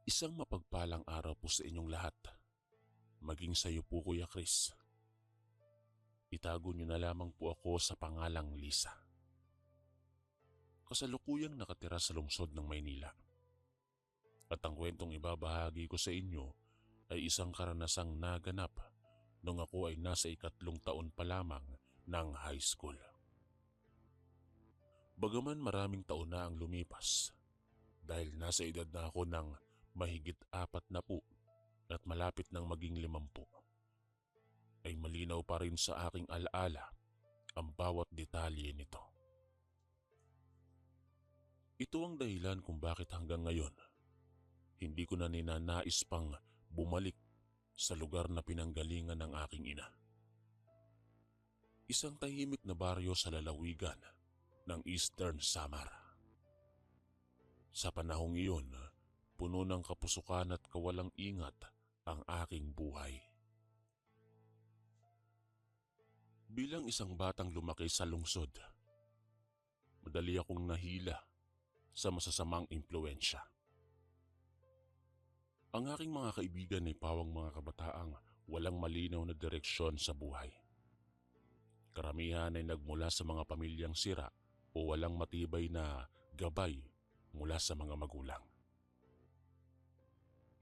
Isang mapagpalang araw po sa inyong lahat. Maging sa iyo po, Kuya Chris. Itago niyo na lamang po ako sa pangalang Lisa. Kasalukuyang nakatira sa lungsod ng Maynila. At ang kwentong ibabahagi ko sa inyo ay isang karanasang naganap nung ako ay nasa 3 taon pa lamang ng high school. Bagaman maraming taon na ang lumipas, dahil nasa edad na ako ng mahigit 40 at malapit ng maging 50, ay malinaw pa rin sa aking alaala ang bawat detalye nito. Ito ang dahilan kung bakit hanggang ngayon hindi ko na ninanais pang bumalik sa lugar na pinanggalingan ng aking ina. Isang tahimik na baryo sa lalawigan ng Eastern Samar. Sa panahong iyon, puno ng kapusukan at kawalang ingat ang aking buhay. Bilang isang batang lumaki sa lungsod, madali akong nahila sa masasamang impluwensya. Ang aking mga kaibigan ay pawang mga kabataang walang malinaw na direksyon sa buhay. Karamihan ay nagmula sa mga pamilyang sira o walang matibay na gabay mula sa mga magulang.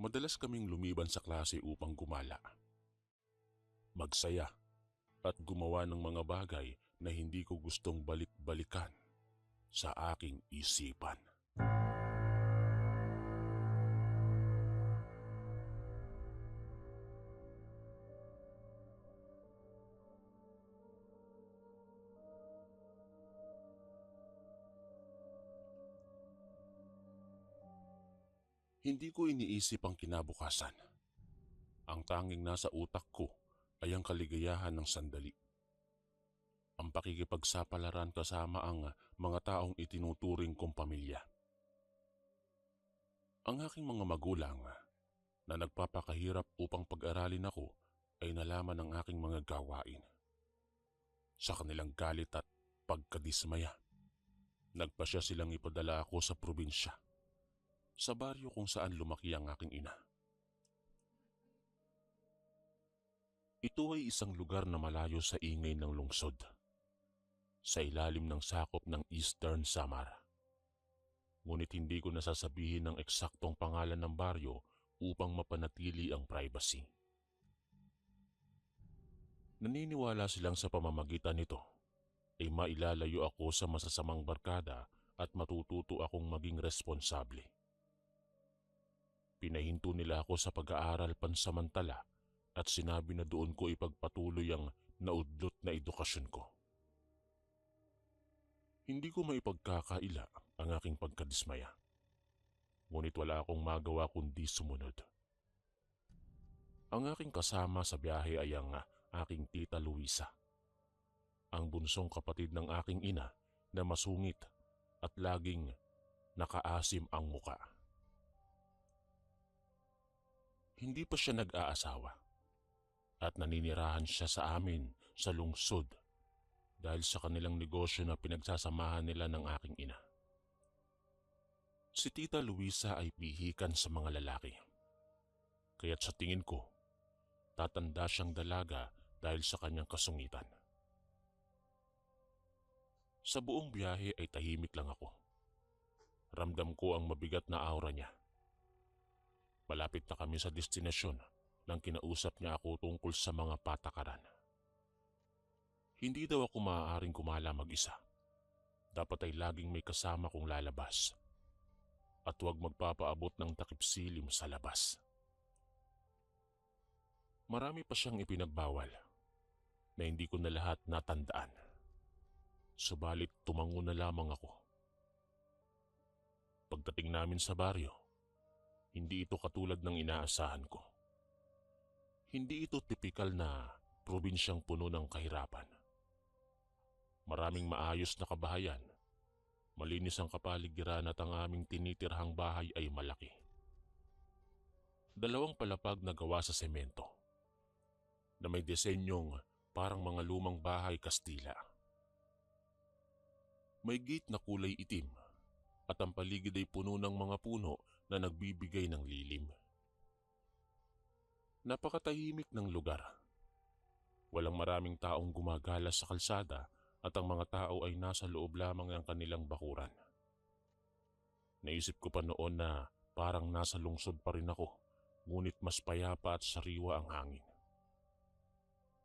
Madalas kaming lumiban sa klase upang gumala, magsaya at gumawa ng mga bagay na hindi ko gustong balik-balikan sa aking isipan. Hindi ko iniisip ang kinabukasan. Ang tanging nasa utak ko ay ang kaligayahan ng sandali. Ang pakikipagsapalaran kasama ang mga taong itinuturing kong pamilya. Ang aking mga magulang na nagpapakahirap upang pag-aralin ako ay nalaman ng aking mga gawain. Sa kanilang galit at pagkadismaya, nagpasya silang ipadala ako sa probinsya, sa baryo kung saan lumaki ang aking ina. Ito ay isang lugar na malayo sa ingay ng lungsod, sa ilalim ng sakop ng Eastern Samar. Ngunit hindi ko nasasabihin ang eksaktong pangalan ng baryo upang mapanatili ang privacy. Naniniwala silang sa pamamagitan nito ay mailalayo ako sa masasamang barkada at matututo akong maging responsable. Pinahinto nila ako sa pag-aaral pansamantala at sinabi na doon ko ipagpatuloy ang naudlot na edukasyon ko. Hindi ko maipagkakaila ang aking pagkadismaya. Ngunit wala akong magawa kundi sumunod. Ang aking kasama sa biyahe ay ang aking tita Luisa, ang bunsong kapatid ng aking ina na masungit at laging nakaasim ang muka. Hindi pa siya nag-aasawa at naninirahan siya sa amin sa lungsod dahil sa kanilang negosyo na pinagsasamahan nila ng aking ina. Si Tita Luisa ay pihikan sa mga lalaki, kaya't sa tingin ko, tatanda siyang dalaga dahil sa kanyang kasungitan. Sa buong biyahe ay tahimik lang ako. Ramdam ko ang mabigat na aura niya. Malapit na kami sa destinasyon nang kinausap niya ako tungkol sa mga patakaran. Hindi daw ako maaaring kumala mag-isa. Dapat ay laging may kasama kong lalabas. At huwag magpapaabot ng takip-silim sa labas. Marami pa siyang ipinagbawal na hindi ko na lahat natandaan. Subalit tumango na lamang ako. Pagdating namin sa baryo, hindi ito katulad ng inaasahan ko. Hindi ito tipikal na probinsyang puno ng kahirapan. Maraming maayos na kabahayan, malinis ang kapaligiran at ang aming tinitirhang bahay ay malaki. 2 palapag na gawa sa semento, na may disenyong parang mga lumang bahay Kastila. May gate na kulay itim at ang paligid ay puno ng mga puno na nagbibigay ng lilim. Napakatahimik ng lugar. Walang maraming taong gumagala sa kalsada at ang mga tao ay nasa loob lamang ng kanilang bakuran. Naisip ko pa noon na parang nasa lungsod pa rin ako, ngunit mas payapa at sariwa ang hangin.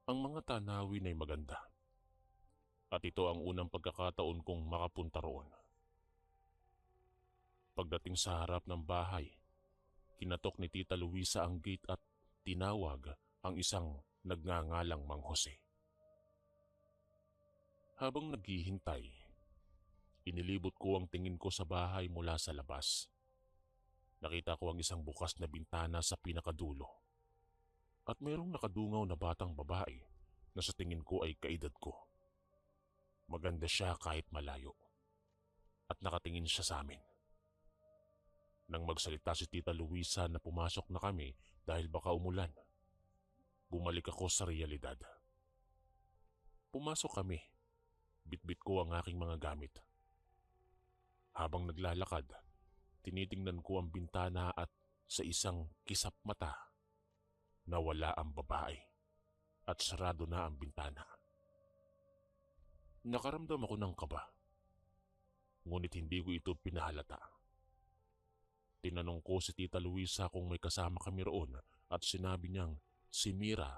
Ang mga tanawin ay maganda. At ito ang unang pagkakataon kong makapunta roon. Pagdating sa harap ng bahay, kinatok ni Tita Luisa ang gate at tinawag ang isang nagngangalang Mang Jose. Habang naghihintay, inilibot ko ang tingin ko sa bahay mula sa labas. Nakita ko ang isang bukas na bintana sa pinakadulo. At mayroong nakadungaw na batang babae na sa tingin ko ay kaedad ko. Maganda siya kahit malayo. At nakatingin siya sa amin. Nang magsalita si Tita Luisa na pumasok na kami dahil baka umulan, bumalik ako sa realidad. Pumasok kami. Bitbit ko ang aking mga gamit. Habang naglalakad, tinitingnan ko ang bintana at sa isang kisap mata, nawala ang babae at sarado na ang bintana. Nakaramdam ako ng kaba, ngunit hindi ko ito pinahalata. Tinanong ko si Tita Luisa kung may kasama kami roon at sinabi niyang si Mira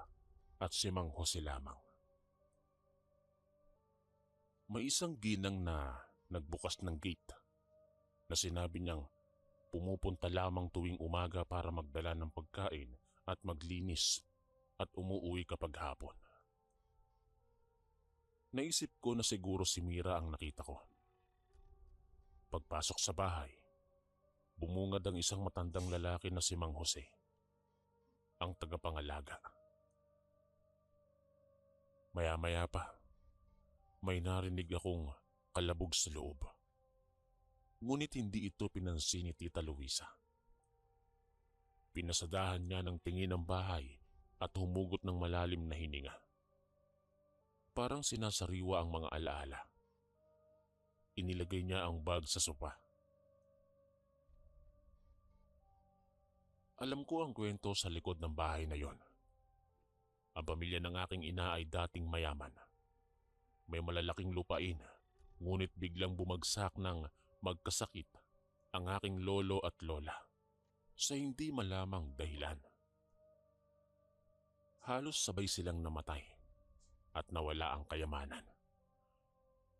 at si Mang Jose lamang. May isang ginang na nagbukas ng gate na sinabi niyang pumupunta lamang tuwing umaga para magdala ng pagkain at maglinis at umuuwi kapag hapon. Naisip ko na siguro si Mira ang nakita ko. Pagpasok sa bahay, bumungad ang isang matandang lalaki na si Mang Jose, ang tagapangalaga. Maya-maya pa, may narinig akong kalabog sa loob. Ngunit hindi ito pinansin ni Tita Luisa. Pinasadahan niya ng tingin ang bahay at humugot ng malalim na hininga. Parang sinasariwa ang mga alaala. Inilagay niya ang bag sa sopa. Alam ko ang kwento sa likod ng bahay na yon. Ang pamilya ng aking ina ay dating mayaman. May malalaking lupain, ngunit biglang bumagsak ng magkasakit ang aking lolo at lola sa hindi malamang dahilan. Halos sabay silang namatay at nawala ang kayamanan.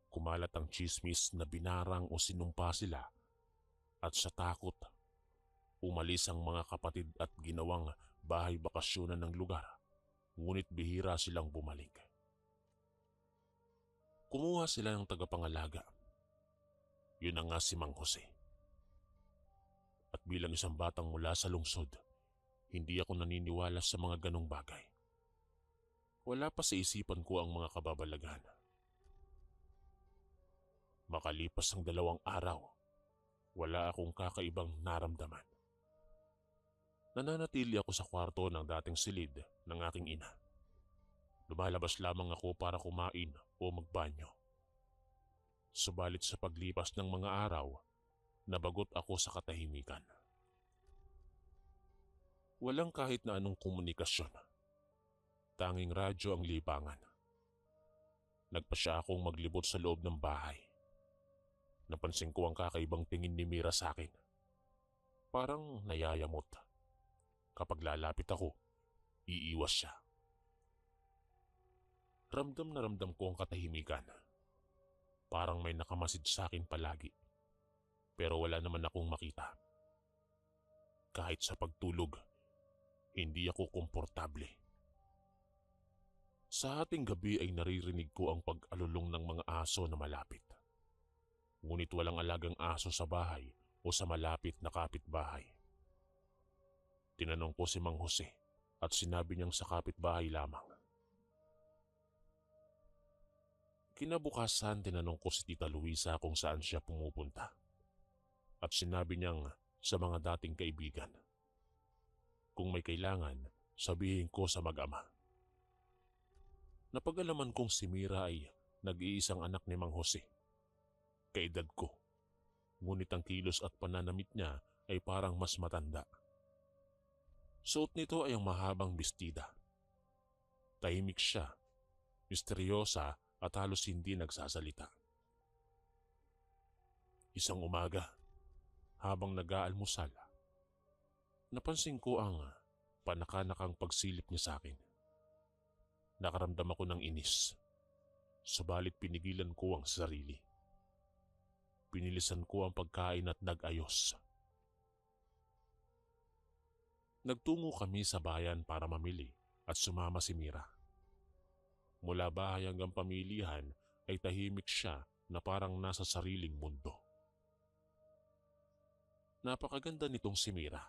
Kumalat ang tsismis na binarang o sinumpa sila at sa takot, umalis ang mga kapatid at ginawang bahay bakasyonan ng lugar, ngunit bihira silang bumalik. Kumuha sila ng tagapangalaga. Yun na nga si Mang Jose. At bilang isang batang mula sa lungsod, hindi ako naniniwala sa mga ganong bagay. Wala pa sa isipan ko ang mga kababalaghan. Makalipas ang 2 araw, wala akong kakaibang naramdaman. Nananatili ako sa kwarto ng dating silid ng aking ina. Lumalabas lamang ako para kumain o magbanyo. Subalit sa paglipas ng mga araw, nabagot ako sa katahimikan. Walang kahit na anong komunikasyon. Tanging radyo ang libangan. Nagpasya akong maglibot sa loob ng bahay. Napansin ko ang kakaibang tingin ni Mira sa akin. Parang nayayamot. Kapag lalapit ako, iiwas siya. Ramdam na ramdam ko ang katahimikan. Parang may nakamasid sa akin palagi. Pero wala naman akong makita. Kahit sa pagtulog, hindi ako komportable. Sa ating gabi ay naririnig ko ang pag-alulong ng mga aso na malapit. Ngunit walang alagang aso sa bahay o sa malapit na kapitbahay. Tinanong ko si Mang Jose at sinabi niyang sa kapitbahay lamang. Kinabukasan tinanong ko si Tita Luisa kung saan siya pumupunta. At sinabi niyang sa mga dating kaibigan. Kung may kailangan, sabihin ko sa mag-ama. Napag-alaman kong si Mira ay nag-iisang anak ni Mang Jose. Kaedad ko. Ngunit ang kilos at pananamit niya ay parang mas matanda. Suot nito ay ang mahabang bestida. Tahimik siya, misteryosa at halos hindi nagsasalita. Isang umaga, habang nag-aalmusal, napansin ko ang panakanakang pagsilip niya sa akin. Nakaramdam ako ng inis, subalit pinigilan ko ang sarili. Pinilisan ko ang pagkain at nag-ayos. Nagtungo kami sa bayan para mamili at sumama si Mira. Mula bahay hanggang pamilihan ay tahimik siya na parang nasa sariling mundo. Napakaganda nitong si Mira,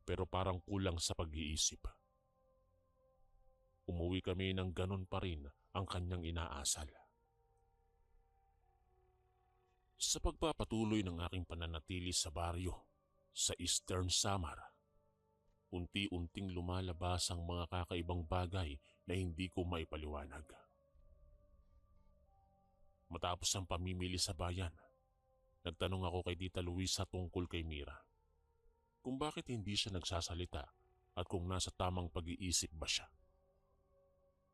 pero parang kulang sa pag-iisip. Umuwi kami ng ganon pa rin ang kanyang inaasal. Sa pagpapatuloy ng aking pananatili sa baryo sa Eastern Samar, unti-unting lumalabas ang mga kakaibang bagay na hindi ko maipaliwanag. Matapos ang pamimili sa bayan, nagtanong ako kay Tita Luisa tungkol kay Mira. Kung bakit hindi siya nagsasalita at kung nasa tamang pag-iisip ba siya.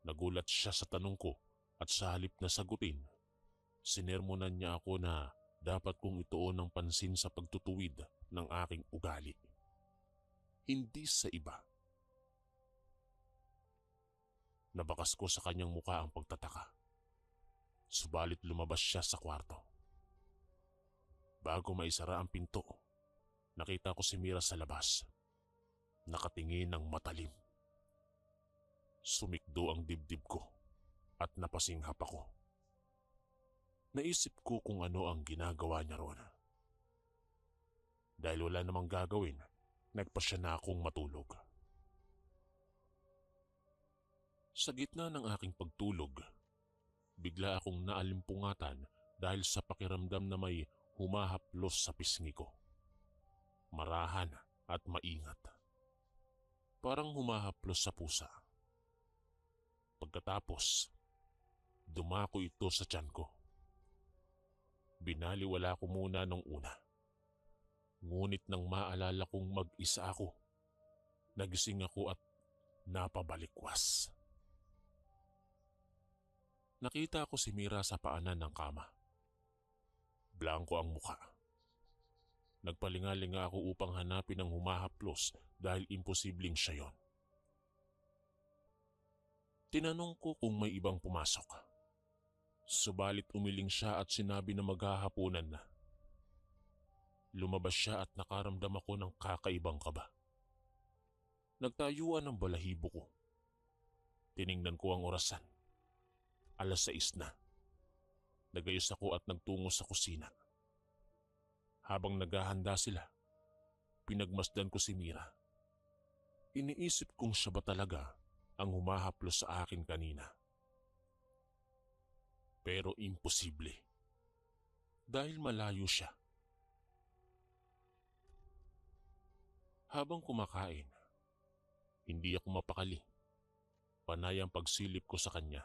Nagulat siya sa tanong ko at sa halip na sagutin, sinermonan niya ako na dapat kong ituon ng pansin sa pagtutuwid ng aking ugali. Hindi sa iba. Nabakas ko sa kanyang mukha ang pagtataka. Subalit lumabas siya sa kwarto. Bago maisara ang pinto, nakita ko si Mira sa labas. Nakatingin ng matalim. Sumikdo ang dibdib ko at napasinghap ako. Naisip ko kung ano ang ginagawa niya roon. Dahil wala namang gagawin, nagpasya na akong matulog. Sa gitna ng aking pagtulog, bigla akong naalimpungatan dahil sa pakiramdam na may humahaplos sa pisngi ko. Marahan at maingat. Parang humahaplos sa pusa. Pagkatapos, dumako ito sa tiyan ko. Binaliwala ko muna nung una. Ngunit nang maalala kong mag-isa ako, nagising ako at napabalikwas. Nakita ko si Mira sa paanan ng kama. Blanko ang mukha. Nagpalingalinga ako upang hanapin ang humahaplos dahil imposibleng siya yon. Tinanong ko kung may ibang pumasok. Subalit umiling siya at sinabi na maghahapunan na. Lumabas siya at nakaramdam ako ng kakaibang kaba. Nagtayuan ang balahibo ko. Tiningnan ko ang orasan. 6:00 na. Nagayos ako at nagtungo sa kusina. Habang naghahanda sila, pinagmasdan ko si Mira. Iniisip kong siya ba talaga ang humahaplos sa akin kanina. Pero imposible. Dahil malayo siya. Habang kumakain, hindi ako mapakali. Panay ang pagsilip ko sa kanya.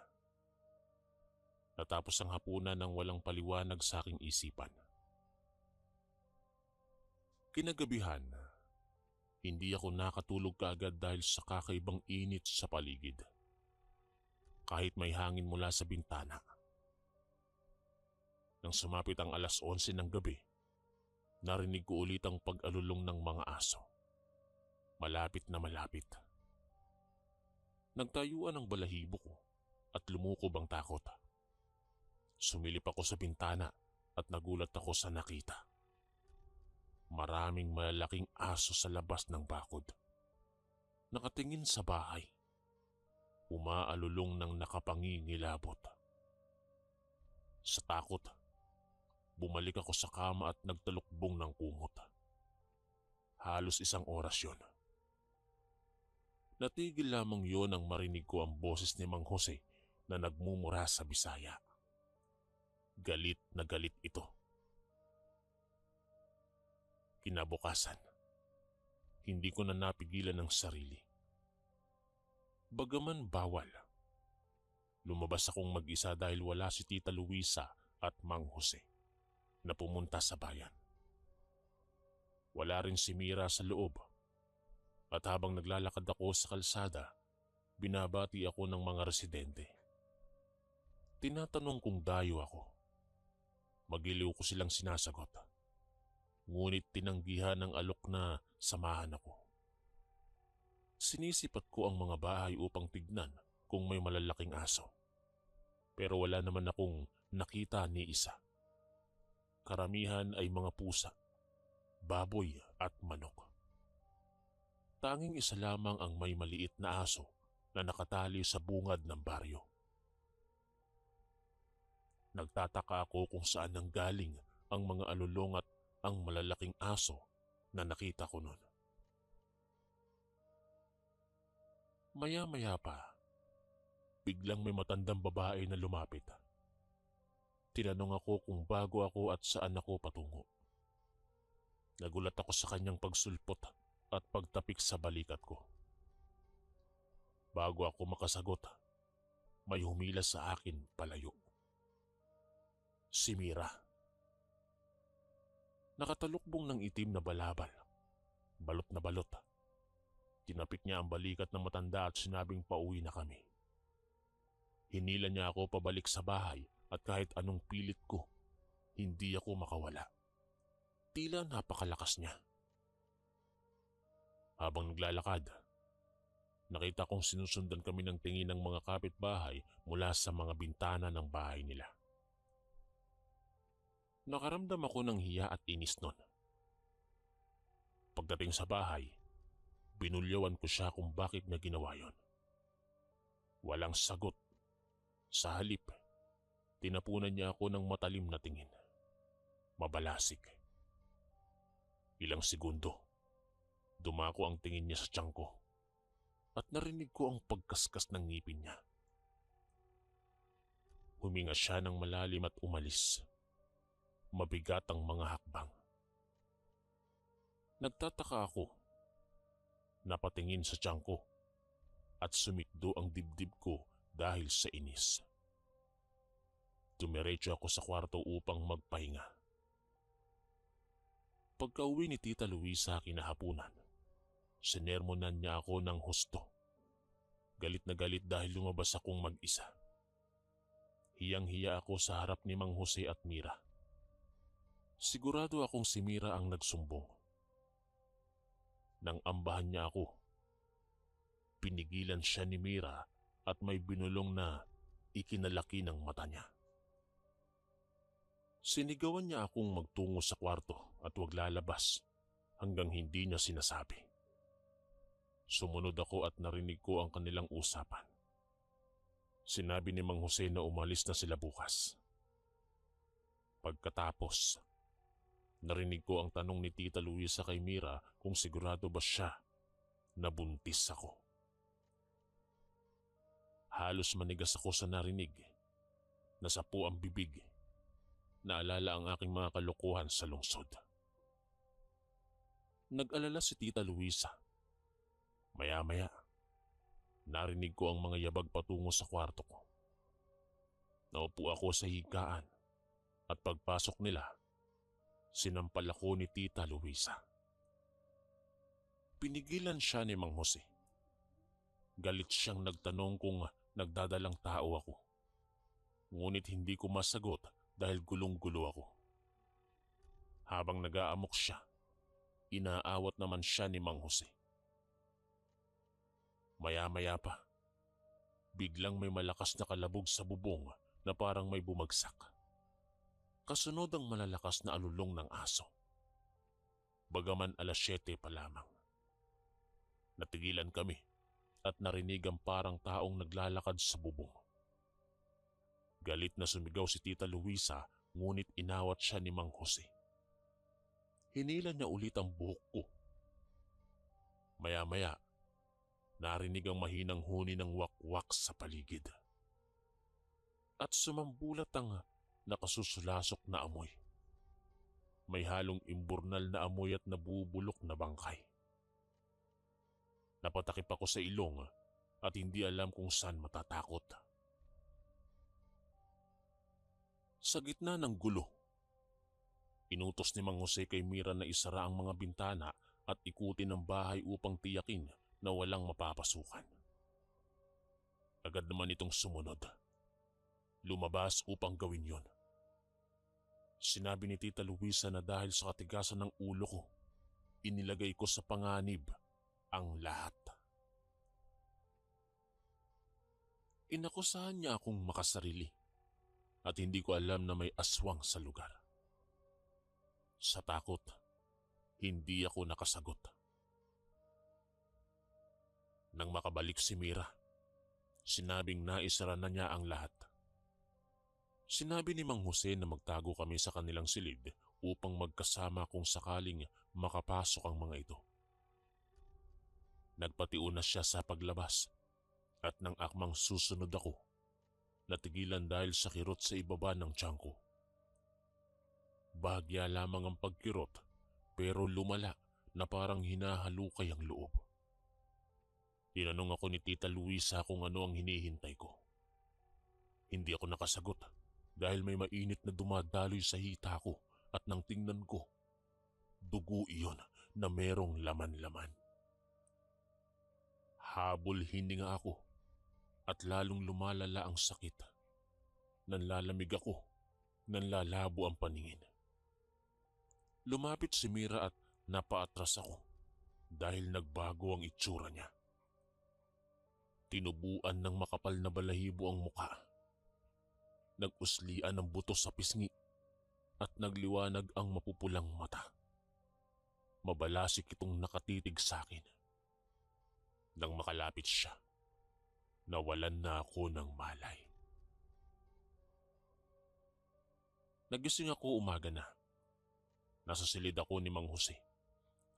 Natapos ang hapunan ng walang paliwanag sa aking isipan. Kinagabihan, hindi ako nakatulog kaagad dahil sa kakaibang init sa paligid. Kahit may hangin mula sa bintana. Nang sumapit ang 11:00 ng gabi, narinig ko ulit ang pag-alulong ng mga aso. Malapit na malapit. Nagtayuan ang balahibo ko at lumukob ang takot. Sumilip ako sa bintana at nagulat ako sa nakita. Maraming malalaking aso sa labas ng bakod. Nakatingin sa bahay. Umaalulong ng nakapangingilabot. Sa takot, bumalik ako sa kama at nagtalukbong ng kumot. Halos 1 oras yon. Natigil lamang yon nang marinig ko ang boses ni Mang Jose na nagmumura sa Bisaya. Galit na galit ito. Kinabukasan, hindi ko na napigilan ang sarili. Bagaman bawal, lumabas akong mag-isa dahil wala si Tita Luisa at Mang Jose na pumunta sa bayan. Wala rin si Mira sa loob. At habang naglalakad ako sa kalsada, binabati ako ng mga residente. Tinatanong kung dayo ako. Magiliw ko silang sinasagot. Ngunit tinanggihan ng alok na samahan ako. Sinisipat ko ang mga bahay upang tignan kung may malalaking aso. Pero wala naman akong nakita ni isa. Karamihan ay mga pusa, baboy at manok. Tanging isa lamang ang may maliit na aso na nakatali sa bungad ng baryo. Nagtataka ako kung saan nanggaling ang mga alulong at ang malalaking aso na nakita ko noon. Maya-maya pa, biglang may matandang babae na lumapit. Tinanong ako kung bago ako at saan ako patungo. Nagulat ako sa kanyang pagsulpot at pagtapik sa balikat ko. Bago ako makasagot, may humila sa akin palayo. Si Mira. Nakatalukbong ng itim na balabal, balot na balot. Tinapik niya ang balikat ng matanda at sinabing pauwi na kami. Hinila niya ako pabalik sa bahay at kahit anong pilit ko, hindi ako makawala. Tila napakalakas niya. Habang naglalakad, nakita kong sinusundan kami ng tingin ng mga kapitbahay mula sa mga bintana ng bahay nila. Nakaramdam ako ng hiya at inis nun. Pagdating sa bahay, binulyawan ko siya kung bakit niya ginawa yon. Walang sagot. Sa halip, tinapunan niya ako ng matalim na tingin. Mabalasik. Ilang segundo, dumako ang tingin niya sa tiyan ko at narinig ko ang pagkaskas ng ngipin niya. Huminga siya ng malalim at umalis. Mabigat ang mga hakbang. Nagtataka ako. Napatingin sa tiyan ko at sumikdo ang dibdib ko dahil sa inis. Dumiretso ako sa kwarto upang magpahinga. Pagka-uwi ni Tita Luisa kinahapunan, sinermonan niya ako ng husto. Galit na galit dahil lumabas akong mag-isa. Hiyang-hiya ako sa harap ni Mang Jose at Mira. Sigurado akong si Mira ang nagsumbong. Nang ambahan niya ako, pinigilan siya ni Mira at may binulong na ikinalaki ng mata niya. Sinigawan niya akong magtungo sa kwarto at huwag lalabas hanggang hindi niya sinasabi. Sumunod ako at narinig ko ang kanilang usapan. Sinabi ni Mang Jose na umalis na sila bukas. Pagkatapos, narinig ko ang tanong ni Tita Luisa kay Mira kung sigurado ba siya na buntis ako. Halos manigas ako sa narinig. Nasapo ang bibig. Naalala ang aking mga kalokohan sa lungsod. Nag-alala si Tita Luisa. Maya-maya, narinig ko ang mga yabag patungo sa kwarto ko. Naupo ako sa higaan at pagpasok nila, sinampal ako ni Tita Luisa. Pinigilan siya ni Mang Jose. Galit siyang nagtanong kung nagdadalang tao ako. Ngunit hindi ko masagot dahil gulong-gulo ako. Habang nag-aamok siya, inaawat naman siya ni Mang Jose. Maya-maya pa, biglang may malakas na kalabog sa bubong na parang may bumagsak. Kasunod ang malalakas na alulong ng aso. Bagaman 7:00 pa lamang. Natigilan kami at narinig ang parang taong naglalakad sa bubong. Galit na sumigaw si Tita Luisa ngunit inawat siya ni Mang Jose. Hinila niya ulit ang buhok ko. Maya-maya, narinig ang mahinang huni ng wakwak sa paligid. At sumambulat ang nakasusulasok na amoy. May halong imburnal na amoy at nabubulok na bangkay. Napatakip ako sa ilong at hindi alam kung saan matatakot. Sa gitna ng gulo, Inutos ni Mang Jose kay Mira na isara ang mga bintana at ikutin ang bahay upang tiyakin na walang mapapasukan. Agad naman itong sumunod. Lumabas upang gawin yon. Sinabi ni Tita Luisa na dahil sa katigasan ng ulo ko, inilagay ko sa panganib ang lahat. Inakusahan niya akong makasarili at hindi ko alam na may aswang sa lugar. Sa takot, hindi ako nakasagot. Nang makabalik si Mira, sinabing naisara na niya ang lahat. Sinabi ni Mang Jose na magtago kami sa kanilang silid upang magkasama kung sakaling makapasok ang mga ito. Nagpatiunas siya sa paglabas at nang akmang susunod ako, natigilan dahil sa kirot sa ibaba ng tiyan ko. Bahagya lamang ang pagkirot pero lumala na parang hinahalukay ang loob. Tinanong ako ni Tita Luisa kung ano ang hinihintay ko. Hindi ako nakasagot dahil may mainit na dumadaloy sa hita ko at nang tingnan ko, dugo iyon na merong laman-laman. Habol hininga ako at lalong lumalala ang sakit. Nanlalamig ako, nanlalabo ang paningin. Lumapit si Mira at napaatras ako dahil nagbago ang itsura niya. Tinubuan ng makapal na balahibo ang muka. Nag-uslian ng buto sa pisngi at nagliwanag ang mapupulang mata. Mabalasik itong nakatitig sa akin. Nang makalapit siya, nawalan na ako ng malay. Nagising ako umaga na. Nasa silid ako ni Mang Jose.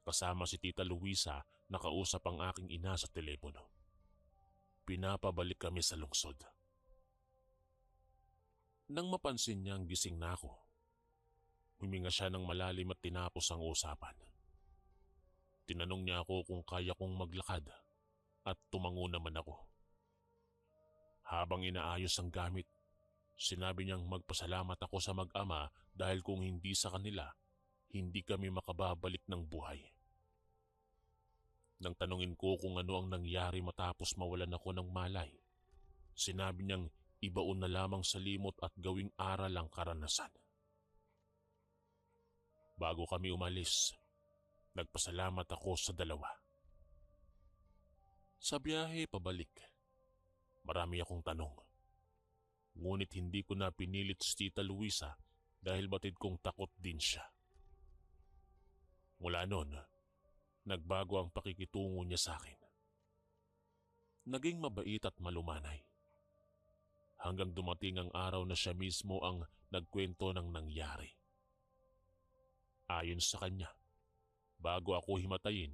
Kasama si Tita Luisa na kausap ang aking ina sa telepono. Pinapabalik kami sa lungsod. Nang mapansin niyang gising na ako, huminga siya ng malalim at tinapos ang usapan. Tinanong niya ako kung kaya kong maglakad at tumango naman ako. Habang inaayos ang gamit, sinabi niyang magpasalamat ako sa mag-ama dahil kung hindi sa kanila, hindi kami makababalik ng buhay. Nang tanungin ko kung ano ang nangyari matapos mawalan ako ng malay, sinabi niyang ibaon na lamang sa limot at gawing aral ang karanasan. Bago kami umalis, nagpasalamat ako sa dalawa. Sa biyahe pabalik, marami akong tanong. Ngunit hindi ko na pinilit si Tita Luisa dahil batid kong takot din siya. Mula noon, nagbago ang pakikitungo niya sa akin. Naging mabait at malumanay. Hanggang dumating ang araw na siya mismo ang nagkwento ng nangyari. Ayon sa kanya, bago ako himatayin,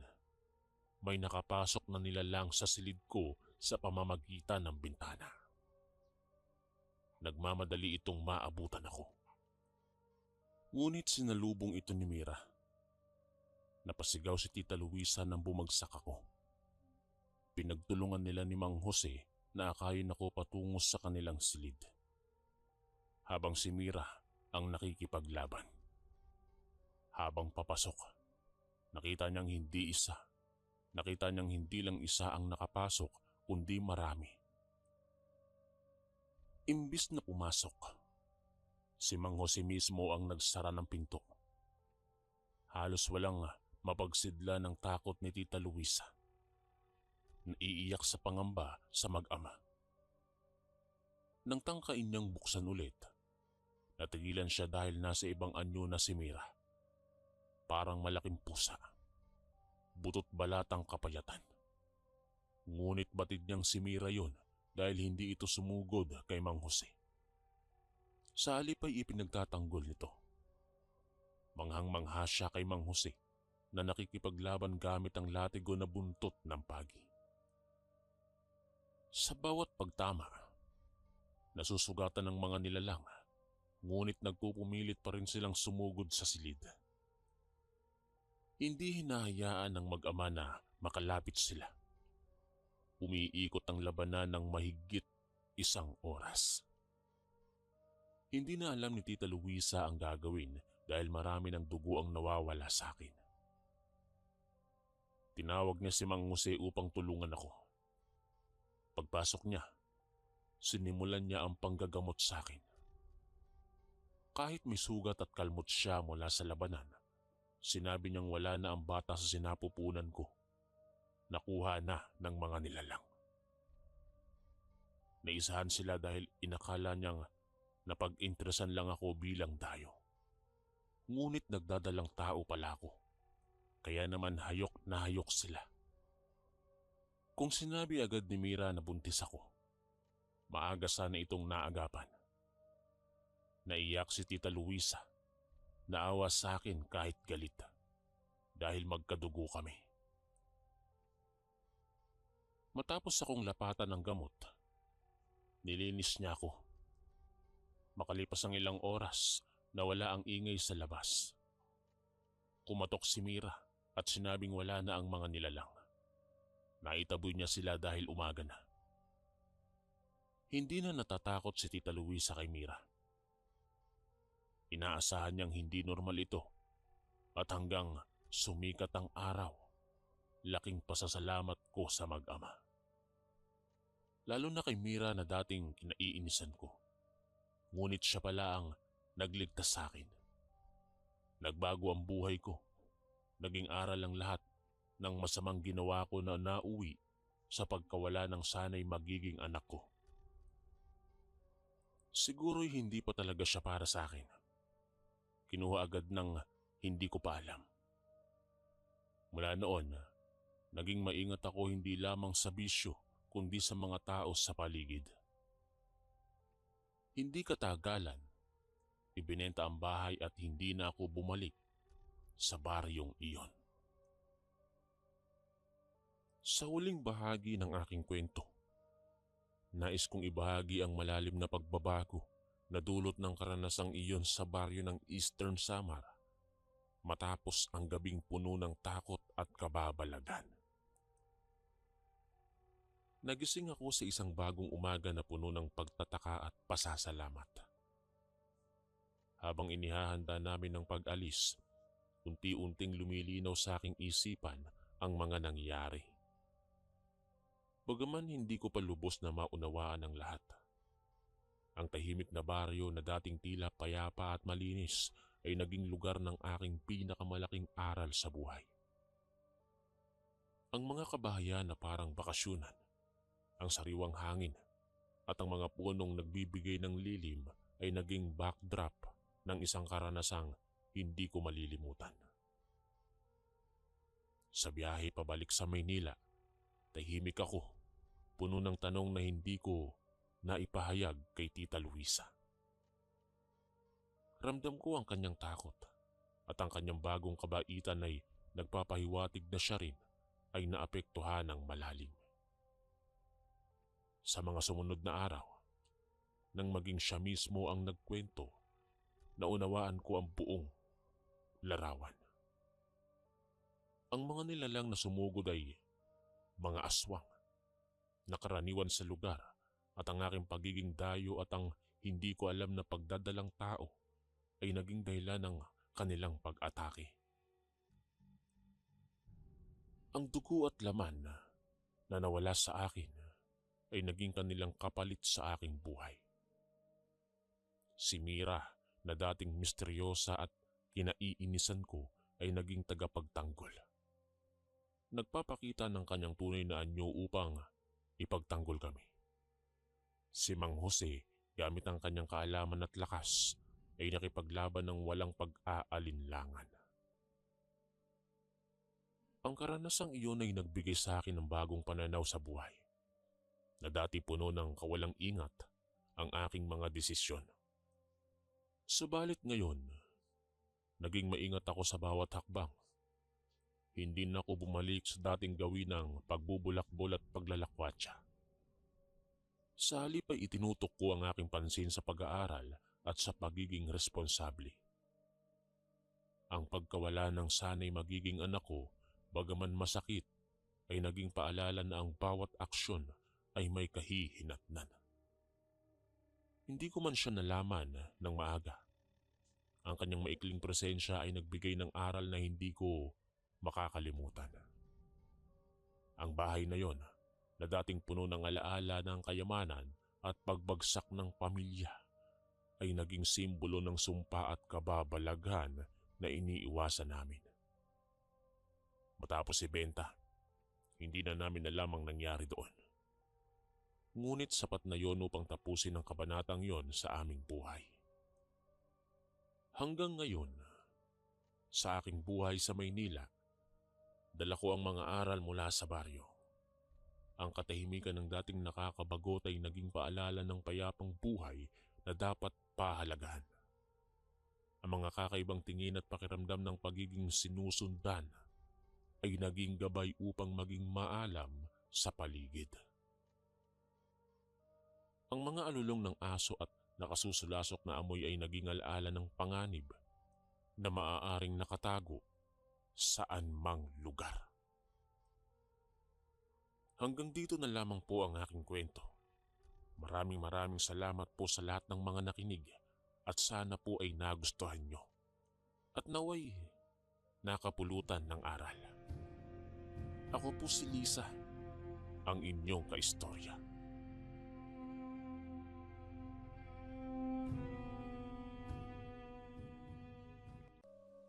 may nakapasok na nilalang sa silid ko sa pamamagitan ng bintana. Nagmamadali itong maabutan ako. Ngunit sinalubong ito ni Mira. Napasigaw si Tita Luisa nang bumagsak ako. Pinagtulungan nila ni Mang Jose na akayin ako patungo sa kanilang silid. Habang si Mira ang nakikipaglaban. Habang papasok, nakita niyang hindi isa. Nakita niyang hindi lang isa ang nakapasok kundi marami. Imbis na pumasok, si Mang Jose mismo ang nagsara ng pinto. Halos walang mapagsidla ng takot ni Tita Luisa. Naiiyak sa pangamba sa mag-ama. Nang tangkain niyang buksan ulit, natigilan siya dahil nasa ibang anyo na si Mira. Parang malaking pusa. Butot balatang kapayatan. Ngunit batid niyang si Mira yon dahil hindi ito sumugod kay Mang Jose. Sa halip ay ipinagtatanggol nito. Manghang-mangha siya kay Mang Jose na nakikipaglaban gamit ang latigo na buntot ng pagi. Sa bawat pagtama, nasusugatan ng mga nilalang, ngunit nagpupumilit pa rin silang sumugod sa silid. Hindi hinahayaan ng mag-ama na makalapit sila. Umiikot ang labanan ng mahigit 1 oras. Hindi na alam ni Tita Luisa ang gagawin dahil marami ng dugo ang nawawala sa akin. Tinawag niya si Mang Jose upang tulungan ako. Pagpasok niya, sinimulan niya ang panggagamot sa akin. Kahit may sugat at kalmot siya mula sa labanan, sinabi niyang wala na ang bata sa sinapupunan ko. Nakuha na ng mga nilalang. Naisahan sila dahil inakala niyang napag-interesan lang ako bilang dayo. Ngunit nagdadalang tao pala ako. Kaya naman hayok na hayok sila. Kung sinabi agad ni Mira na buntis ako, maaga sana itong naagapan. Naiyak si Tita Luisa. Naawa sa akin kahit galit dahil magkadugo kami. Matapos akong lapatan ng gamot, nilinis niya ako. Makalipas ang ilang oras, nawala ang ingay sa labas. Kumatok si Mira at sinabing wala na ang mga nilalang. Naitaboy niya sila dahil umaga na. Hindi na natatakot si Tita Luisa kay Mira. Inaasahan niyang hindi normal ito at hanggang sumikat ang araw, laking pasasalamat ko sa mag-ama. Lalo na kay Mira na dating kinaiinisan ko. Ngunit siya pala ang nagligtas sa akin. Nagbago ang buhay ko. Naging aral ang lahat ng masamang ginawa ko na nauwi sa pagkawala ng sanay magiging anak ko. Siguro'y hindi pa talaga siya para sa akin. Kinuha agad ng hindi ko pa alam. Mula noon, naging maingat ako hindi lamang sa bisyo kundi sa mga tao sa paligid. Hindi katagalan, ibinenta ang bahay at hindi na ako bumalik sa baryong iyon. Sa huling bahagi ng aking kwento, nais kong ibahagi ang malalim na pagbabago na dulot ng karanasang iyon sa baryo ng Eastern Samar matapos ang gabing puno ng takot at kababalagan. Nagising ako sa isang bagong umaga na puno ng pagtataka at pasasalamat. Habang inihahanda namin ng pag-alis, unti-unting lumilinaw sa aking isipan ang mga nangyari. Bagaman hindi ko pa lubos na maunawaan ang lahat. Ang tahimik na baryo na dating tila payapa at malinis ay naging lugar ng aking pinakamalaking aral sa buhay. Ang mga kabahayan na parang bakasyunan, ang sariwang hangin at ang mga punong nagbibigay ng lilim ay naging backdrop ng isang karanasang hindi ko malilimutan. Sa biyahe pabalik sa Maynila, tahimik ako, puno ng tanong na hindi ko naipahayag kay Tita Luisa. Ramdam ko ang kanyang takot at ang kanyang bagong kabaitan ay nagpapahiwatig na siya rin ay naapektuhan ng malalim. Sa mga sumunod na araw, nang maging siya mismo ang nagkwento, naunawaan ko ang buong larawan. Ang mga nilalang na sumugod ay mga aswang na karaniwan sa lugar at ang aking pagiging dayo at ang hindi ko alam na pagdadalang tao ay naging dahilan ng kanilang pag-atake. Ang dugo at laman na nawala sa akin ay naging kanilang kapalit sa aking buhay. Si Mira na dating misteryosa at kinaiinisan ko ay naging tagapagtanggol. Nagpapakita ng kanyang tunay na anyo upang ipagtanggol kami. Si Mang Jose, gamit ang kanyang kaalaman at lakas, ay nakipaglaban ng walang pag-aalinlangan. Ang karanasang iyon ay nagbigay sa akin ng bagong pananaw sa buhay, na dati puno ng kawalang ingat ang aking mga desisyon. Subalit ngayon, naging maingat ako sa bawat hakbang. Hindi na ako bumalik sa dating gawin ng pagbubulakbol at paglalakwatsa. Sa halip ay itinutok ko ang aking pansin sa pag-aaral at sa pagiging responsable. Ang pagkawala ng sanay magiging anak ko, bagaman masakit, ay naging paalala na ang bawat aksyon ay may kahihinatnan. Hindi ko man siya nalaman ng maaga. Ang kanyang maikling presensya ay nagbigay ng aral na hindi ko makakalimutan. Ang bahay na yon, na dating puno ng alaala ng kayamanan at pagbagsak ng pamilya, ay naging simbolo ng sumpa at kababalaghan na iniiwasan namin. Matapos ibenta, hindi na namin alam ang nangyari doon. Ngunit sapat na yon upang tapusin ang kabanatang yon sa aming buhay. Hanggang ngayon, sa aking buhay sa Maynila, dala ko ang mga aral mula sa baryo. Ang katahimikan ng dating nakakabagot ay naging paalala ng payapang buhay na dapat pahalagahan. Ang mga kakaibang tingin at pakiramdam ng pagiging sinusundan ay naging gabay upang maging maalam sa paligid. Ang mga alulong ng aso at nakasusulasok na amoy ay naging alaala ng panganib na maaaring nakatago saan mang lugar. Hanggang dito na lamang po ang aking kwento. Maraming salamat po sa lahat ng mga nakinig at sana po ay nagustuhan nyo. At naway nakapulutan ng aral. Ako po si Lisa, ang inyong kaistorya.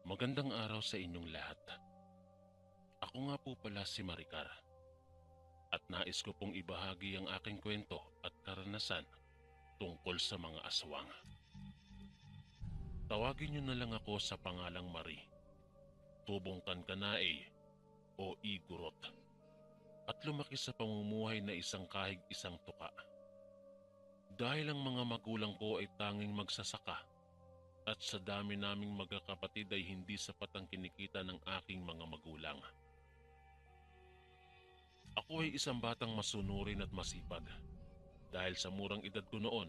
Magandang araw sa inyong lahat. Ako nga po pala si Maricar. At nais ko pong ibahagi ang aking kwento at karanasan tungkol sa mga aswang. Tawagin niyo na lang ako sa pangalang Marie, tubong Kankanaey o Igorot, at lumaki sa pamumuhay na isang kahig isang tuka. Dahil ang mga magulang ko ay tanging magsasaka at sa dami naming magkakapatid ay hindi sapat ang kinikita ng aking mga magulang. Ako ay isang batang masunurin at masipag. Dahil sa murang edad ko noon,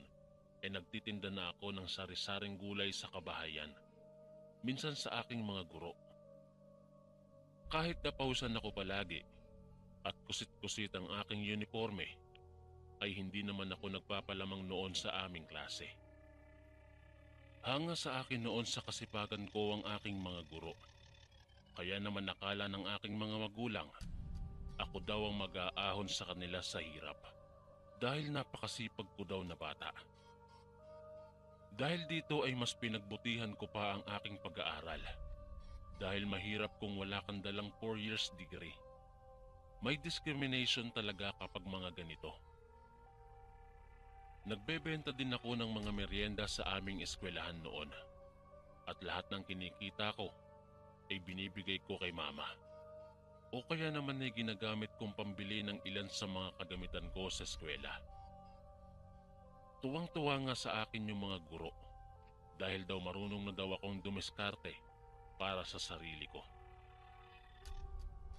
ay nagtitinda na ako ng sari-saring gulay sa kabahayan. Minsan sa aking mga guro. Kahit napausan ako palagi at kusit-kusit ang aking uniforme, ay hindi naman ako nagpapalamang noon sa aming klase. Hanga sa akin noon sa kasipagan ko ang aking mga guro. Kaya naman nakala ng aking mga magulang, ako daw ang mag-aahon sa kanila sa hirap dahil napakasipag ko daw na bata. Dahil dito ay mas pinagbutihan ko pa ang aking pag-aaral dahil mahirap kung wala kang dalang 4 years degree. May discrimination talaga kapag mga ganito. Nagbebenta din ako ng mga merienda sa aming eskwelahan noon at lahat ng kinikita ko ay binibigay ko kay mama. O kaya naman ay ginagamit kong pambili ng ilan sa mga kagamitan ko sa eskwela. Tuwang-tuwa nga sa akin yung mga guro dahil daw marunong na daw akong dumiskarte para sa sarili ko.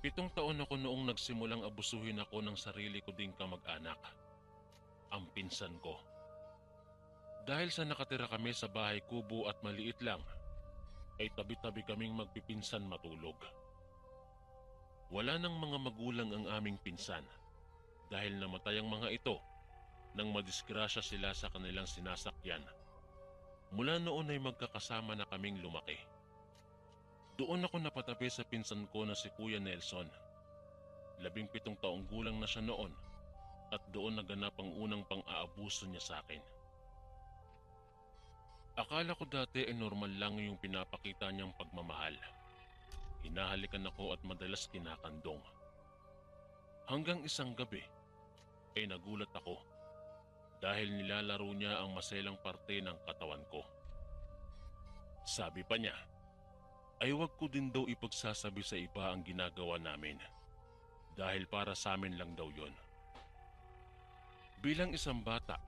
7 taon ako noong nagsimulang abusuhin ako ng sarili ko ding kamag-anak, ang pinsan ko. Dahil sa nakatira kami sa bahay kubo at maliit lang, ay tabi-tabi kaming magpipinsan matulog. Wala nang mga magulang ang aming pinsan dahil namatay ang mga ito nang madisgrasya sila sa kanilang sinasakyan. Mula noon ay magkakasama na kaming lumaki. Doon ako napatabi sa pinsan ko na si Kuya Nelson. 17 taong gulang na siya noon at doon naganap ang unang pang-aabuso niya sa akin. Akala ko dati ay normal lang yung pinapakita niyang pagmamahal. Hinahalikan ako at madalas kinakandong. Hanggang isang gabi ay nagulat ako dahil nilalaro niya ang maselang parte ng katawan ko. Sabi pa niya, ay wag ko din daw ipagsasabi sa iba ang ginagawa namin dahil para sa amin lang daw yon. Bilang isang bata,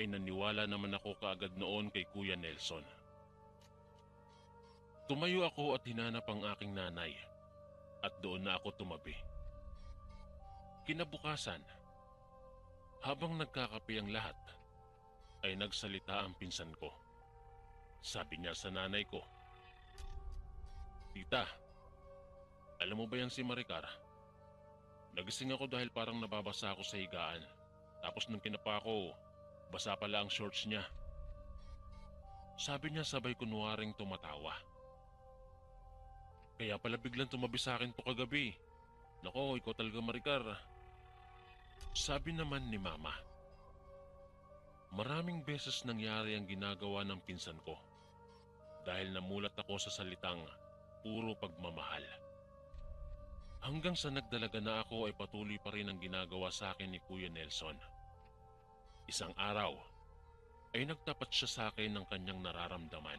ay naniwala naman ako kaagad noon kay Kuya Nelson. Tumayo ako at hinanap ang aking nanay at doon na ako tumabi. Kinabukasan, habang nagkakape ang lahat, ay nagsalita ang pinsan ko. Sabi niya sa nanay ko, "Tita, alam mo ba yang si Maricar? Nagising ako dahil parang nababasa ako sa higaan. Tapos nung kinapa ko, basa pala ang shorts niya." Sabi niya sabay kunwaring tumatawa. Kaya pala biglang tumabi sa akin to kagabi. Nako, ikaw talaga Maricar. Sabi naman ni Mama. Maraming beses nangyari ang ginagawa ng pinsan ko dahil namulat ako sa salitang puro pagmamahal. Hanggang sa nagdalaga na ako ay patuloy pa rin ang ginagawa sa akin ni Kuya Nelson. Isang araw ay nagtapat siya sa akin ng kanyang nararamdaman.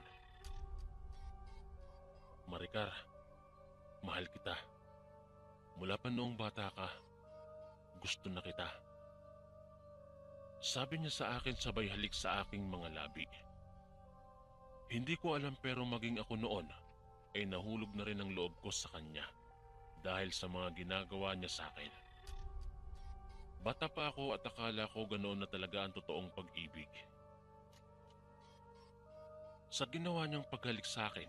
Maricar, mahal kita. Mula pa noong bata ka, gusto na kita. Sabi niya sa akin sabay halik sa aking mga labi. Hindi ko alam pero maging ako noon ay nahulog na rin ang loob ko sa kanya dahil sa mga ginagawa niya sa akin. Bata pa ako at akala ko ganoon na talaga ang totoong pag-ibig. Sa ginawa niyang paghalik sa akin,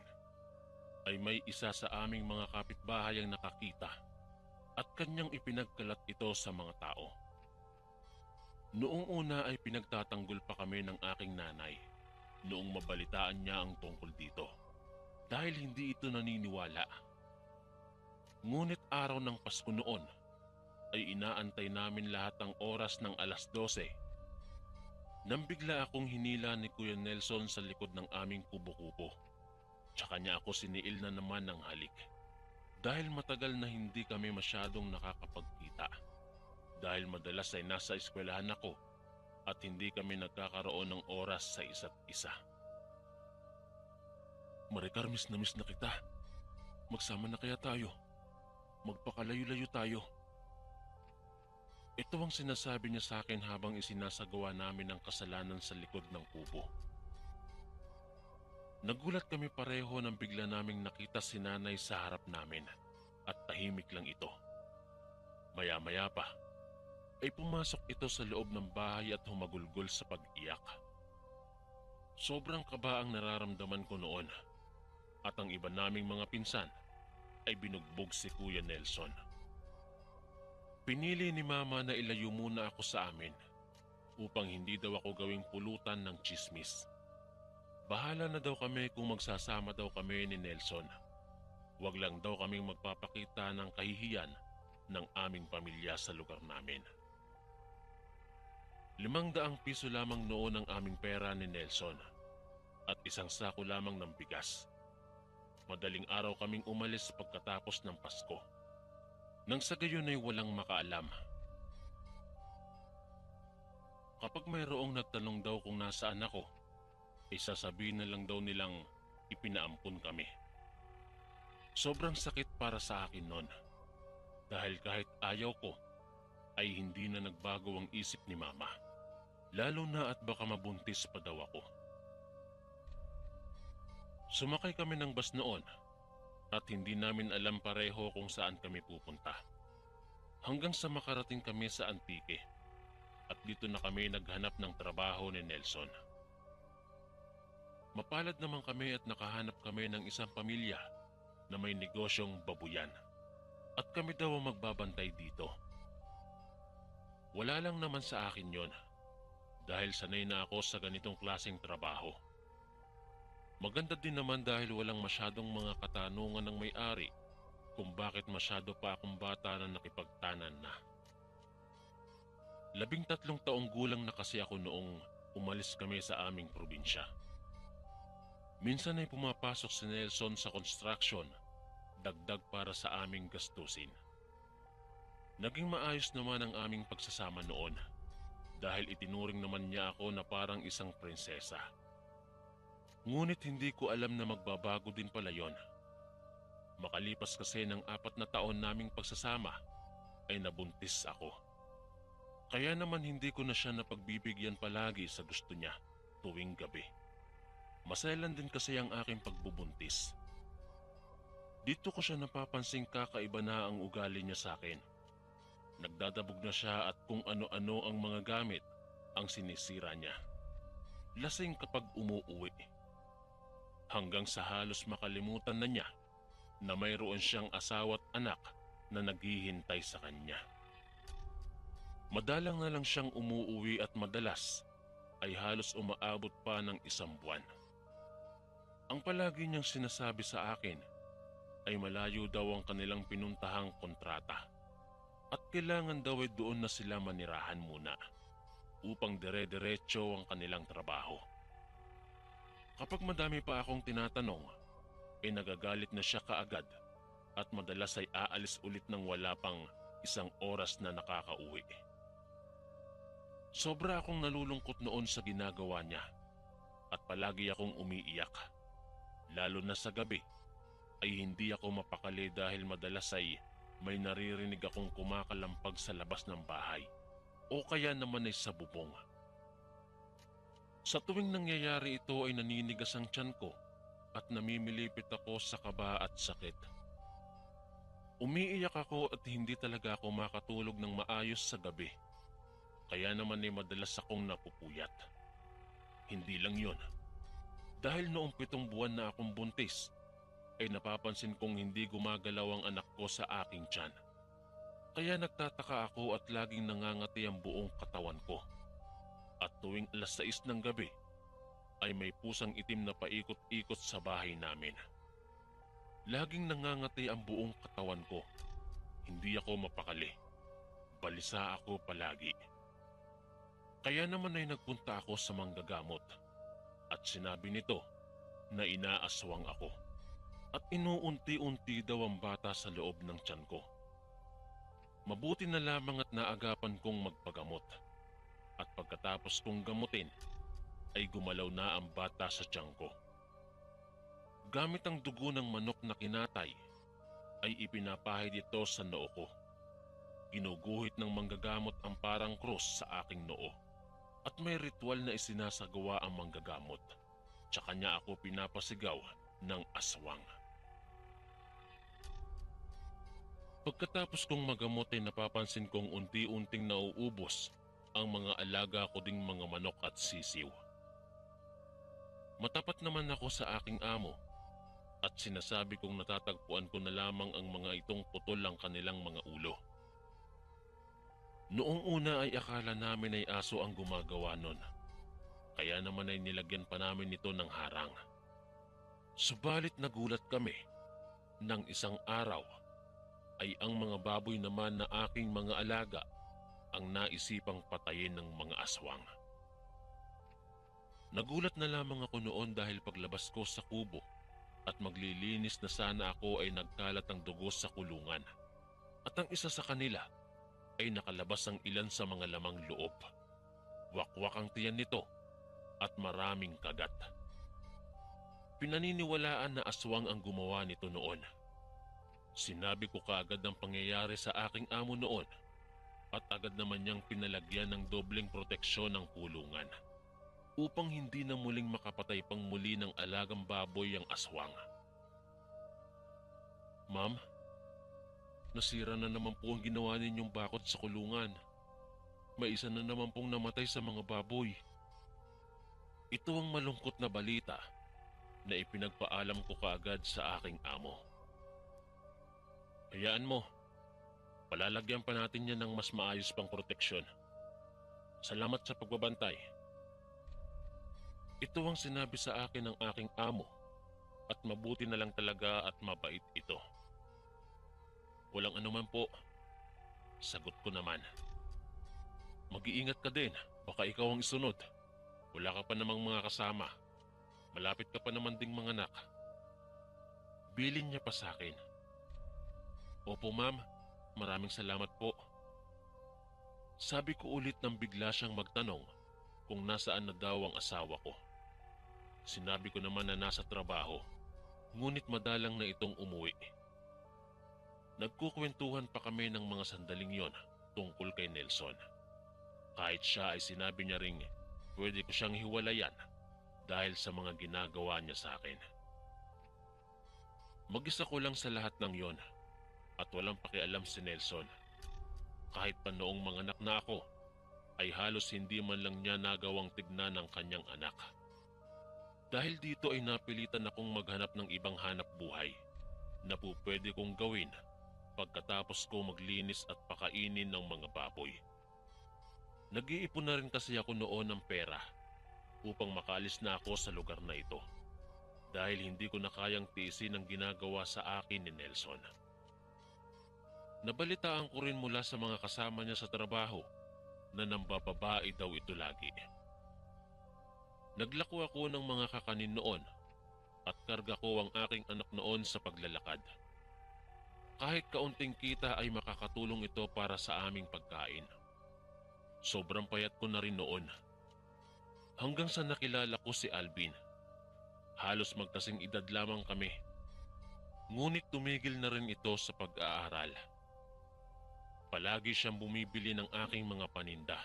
ay may isa sa aming mga kapitbahay ang nakakita at kanyang ipinagkalat ito sa mga tao. Noong una ay pinagtatanggol pa kami ng aking nanay noong mabalitaan niya ang tungkol dito dahil hindi ito naniniwala. Ngunit araw ng Pasko noon ay inaantay namin lahat ang oras ng 12:00 nang bigla akong hinila ni Kuya Nelson sa likod ng aming kubo-kubo. Tsaka niya ako siniil na naman ng halik dahil matagal na hindi kami masyadong nakakapagkita dahil madalas ay nasa eskwelahan ako at hindi kami nagkakaroon ng oras sa isa't isa. Maricar, miss na kita. Magsama na kaya tayo? Magpakalayo-layo tayo. Ito ang sinasabi niya sa akin habang isinasagawa namin ang kasalanan sa likod ng kubo. Nagulat kami pareho nang bigla naming nakita si nanay sa harap namin at tahimik lang ito. Maya-maya pa ay pumasok ito sa loob ng bahay at humagulgol sa pag-iyak. Sobrang kaba ang nararamdaman ko noon at ang iba naming mga pinsan ay binugbog si Kuya Nelson. Pinili ni Mama na ilayo muna ako sa amin upang hindi daw ako gawing pulutan ng tsismis. Bahala na daw kami kung magsasama daw kami ni Nelson. Huwag lang daw kaming magpapakita ng kahihiyan ng aming pamilya sa lugar namin. 500 piso lamang noon ang aming pera ni Nelson at isang sako lamang ng bigas. Madaling araw kaming umalis pagkatapos ng Pasko. Nang sa gayon ay walang makaalam. Kapag mayroong nagtanong daw kung nasaan ako, ay sasabihin na lang daw nilang ipinaampun kami. Sobrang sakit para sa akin noon dahil kahit ayaw ko ay hindi na nagbago ang isip ni Mama. Lalo na at baka mabuntis pa daw ako. Sumakay kami ng bus noon at hindi namin alam pareho kung saan kami pupunta. Hanggang sa makarating kami sa Antique at dito na kami naghanap ng trabaho ni Nelson. Mapalad naman kami at nakahanap kami ng isang pamilya na may negosyong babuyan at kami daw ang magbabantay dito. Wala lang naman sa akin yon dahil sanay na ako sa ganitong klaseng trabaho. Maganda din naman dahil walang masyadong mga katanungan ng may-ari kung bakit masyado pa akong bata na nakipagtanan na. 13 taong gulang na kasi ako noong umalis kami sa aming probinsya. Minsan ay pumapasok si Nelson sa construction, dagdag para sa aming gastusin. Naging maayos naman ang aming pagsasama noon dahil itinuring naman niya ako na parang isang prinsesa. Ngunit hindi ko alam na magbabago din pala yon. Makalipas kasi ng 4 na taon naming pagsasama ay nabuntis ako. Kaya naman hindi ko na siya napagbibigyan palagi sa gusto niya tuwing gabi. Maselan din kasi ang aking pagbubuntis. Dito ko siya napapansing kakaiba na ang ugali niya sa akin. Nagdadabog na siya at kung ano-ano ang mga gamit ang sinisira niya. Lasing kapag umuuwi. Hanggang sa halos makalimutan na niya na mayroon siyang asawa at anak na naghihintay sa kanya. Madalang na lang siyang umuuwi at madalas ay halos umaabot pa ng 1 buwan. Ang palagi niyang sinasabi sa akin ay malayo daw ang kanilang pinuntahang kontrata at kailangan daw ay doon na sila manirahan muna upang dire-diretso ang kanilang trabaho. Kapag madami pa akong tinatanong, nagagalit na siya kaagad at madalas ay aalis ulit ng wala pang 1 oras na nakakauwi. Sobra akong nalulungkot noon sa ginagawa niya at palagi akong umiiyak. Lalo na sa gabi ay hindi ako mapakali dahil madalas ay may naririnig akong kumakalampag sa labas ng bahay o kaya naman ay sa bubong. Sa tuwing nangyayari ito ay naninigas ang tiyan ko at namimilipit ako sa kaba at sakit. Umiiyak ako at hindi talaga ako makatulog ng maayos sa gabi. Kaya naman ay madalas akong napupuyat. Hindi lang yon. Dahil noong 7 buwan na akong buntis, ay napapansin kong hindi gumagalaw ang anak ko sa aking tiyan. Kaya nagtataka ako at laging nangangati ang buong katawan ko. At tuwing 6:00 ng gabi, ay may pusang itim na paikot-ikot sa bahay namin. Laging nangangati ang buong katawan ko. Hindi ako mapakali. Balisa ako palagi. Kaya naman ay nagpunta ako sa manggagamot at sinabi nito na inaaswang ako at inuunti-unti daw ang bata sa loob ng tiyan ko. Mabuti na lamang at naagapan kong magpagamot at pagkatapos kong gamutin ay gumalaw na ang bata sa tiyan ko. Gamit ang dugo ng manok na kinatay ay ipinapahid ito sa noo ko. Ginuguhit ng manggagamot ang parang krus sa aking noo at may ritual na isinasagawa ang manggagamot. Tsaka niya ako pinapasigaw ng aswang. Pagkatapos kong magamot ay napapansin kong unti-unting nauubos ang mga alaga ko ding mga manok at sisiw. Matapat naman ako sa aking amo at sinasabi kong natatagpuan ko na lamang ang mga itong putol ang kanilang mga ulo. Noong una ay akala namin ay aso ang gumagawa nun. Kaya naman ay nilagyan pa namin ito ng harang. Subalit nagulat kami nang isang araw ay ang mga baboy naman na aking mga alaga ang naisipang patayin ng mga aswang. Nagulat na lamang ako noon dahil paglabas ko sa kubo at maglilinis na sana ako ay nagkalat ang dugo sa kulungan. At ang isa sa kanila ay nakalabas ang ilan sa mga lamang loob. Wakwak ang tiyan nito at maraming kagat. Pinaniniwalaan na aswang ang gumawa nito noon. Sinabi ko kaagad ang pangyayari sa aking amo noon at agad naman niyang pinalagyan ng dobleng proteksyon ng kulungan upang hindi na muling makapatay pang muli ng alagang baboy ang aswang. Ma'am, nasira na naman po ang ginawa ninyong bakod sa kulungan. May isa na naman pong namatay sa mga baboy. Ito ang malungkot na balita na ipinagpaalam ko kaagad sa aking amo. Hayaan mo, palalagyan pa natin yan ng mas maayos pang proteksyon. Salamat sa pagbabantay. Ito ang sinabi sa akin ng aking amo at mabuti na lang talaga at mabait ito. Walang anuman po, sagot ko naman. Mag-iingat ka din, baka ikaw ang isunod. Wala ka pa namang mga kasama. Malapit ka pa naman ding manganak. Bilin niya pa sa akin. Opo ma'am, maraming salamat po. Sabi ko ulit nang bigla siyang magtanong kung nasaan na daw ang asawa ko. Sinabi ko naman na nasa trabaho, ngunit madalang na itong umuwi. Nagkukwentuhan pa kami ng mga sandaling yon tungkol kay Nelson. Kahit siya ay sinabi niya ring pwede ko siyang hiwalayan dahil sa mga ginagawa niya sa akin. Mag-isa ko lang sa lahat ng yon at walang pakialam si Nelson. Kahit pa noong manganak na ako, ay halos hindi man lang niya nagawang tignan ng kanyang anak. Dahil dito ay napilitan akong maghanap ng ibang hanap buhay na po pwede kong gawin pagkatapos ko maglinis at pakainin ng mga baboy. Nag-iipon na rin kasi ako noon ng pera upang makaalis na ako sa lugar na ito. dahil hindi ko na kayang tiisin ang ginagawa sa akin ni Nelson. Nabalitaan ko rin mula sa mga kasama niya sa trabaho na nambababae daw ito lagi. Naglako ako ng mga kakanin noon at karga ko ang aking anak noon sa paglalakad. Kahit kaunting kita ay makakatulong ito para sa aming pagkain. Sobrang payat ko na rin noon. Hanggang sa nakilala ko si Alvin. Halos magkasing edad lamang kami. Ngunit tumigil na rin ito sa pag-aaral. Palagi siyang bumibili ng aking mga paninda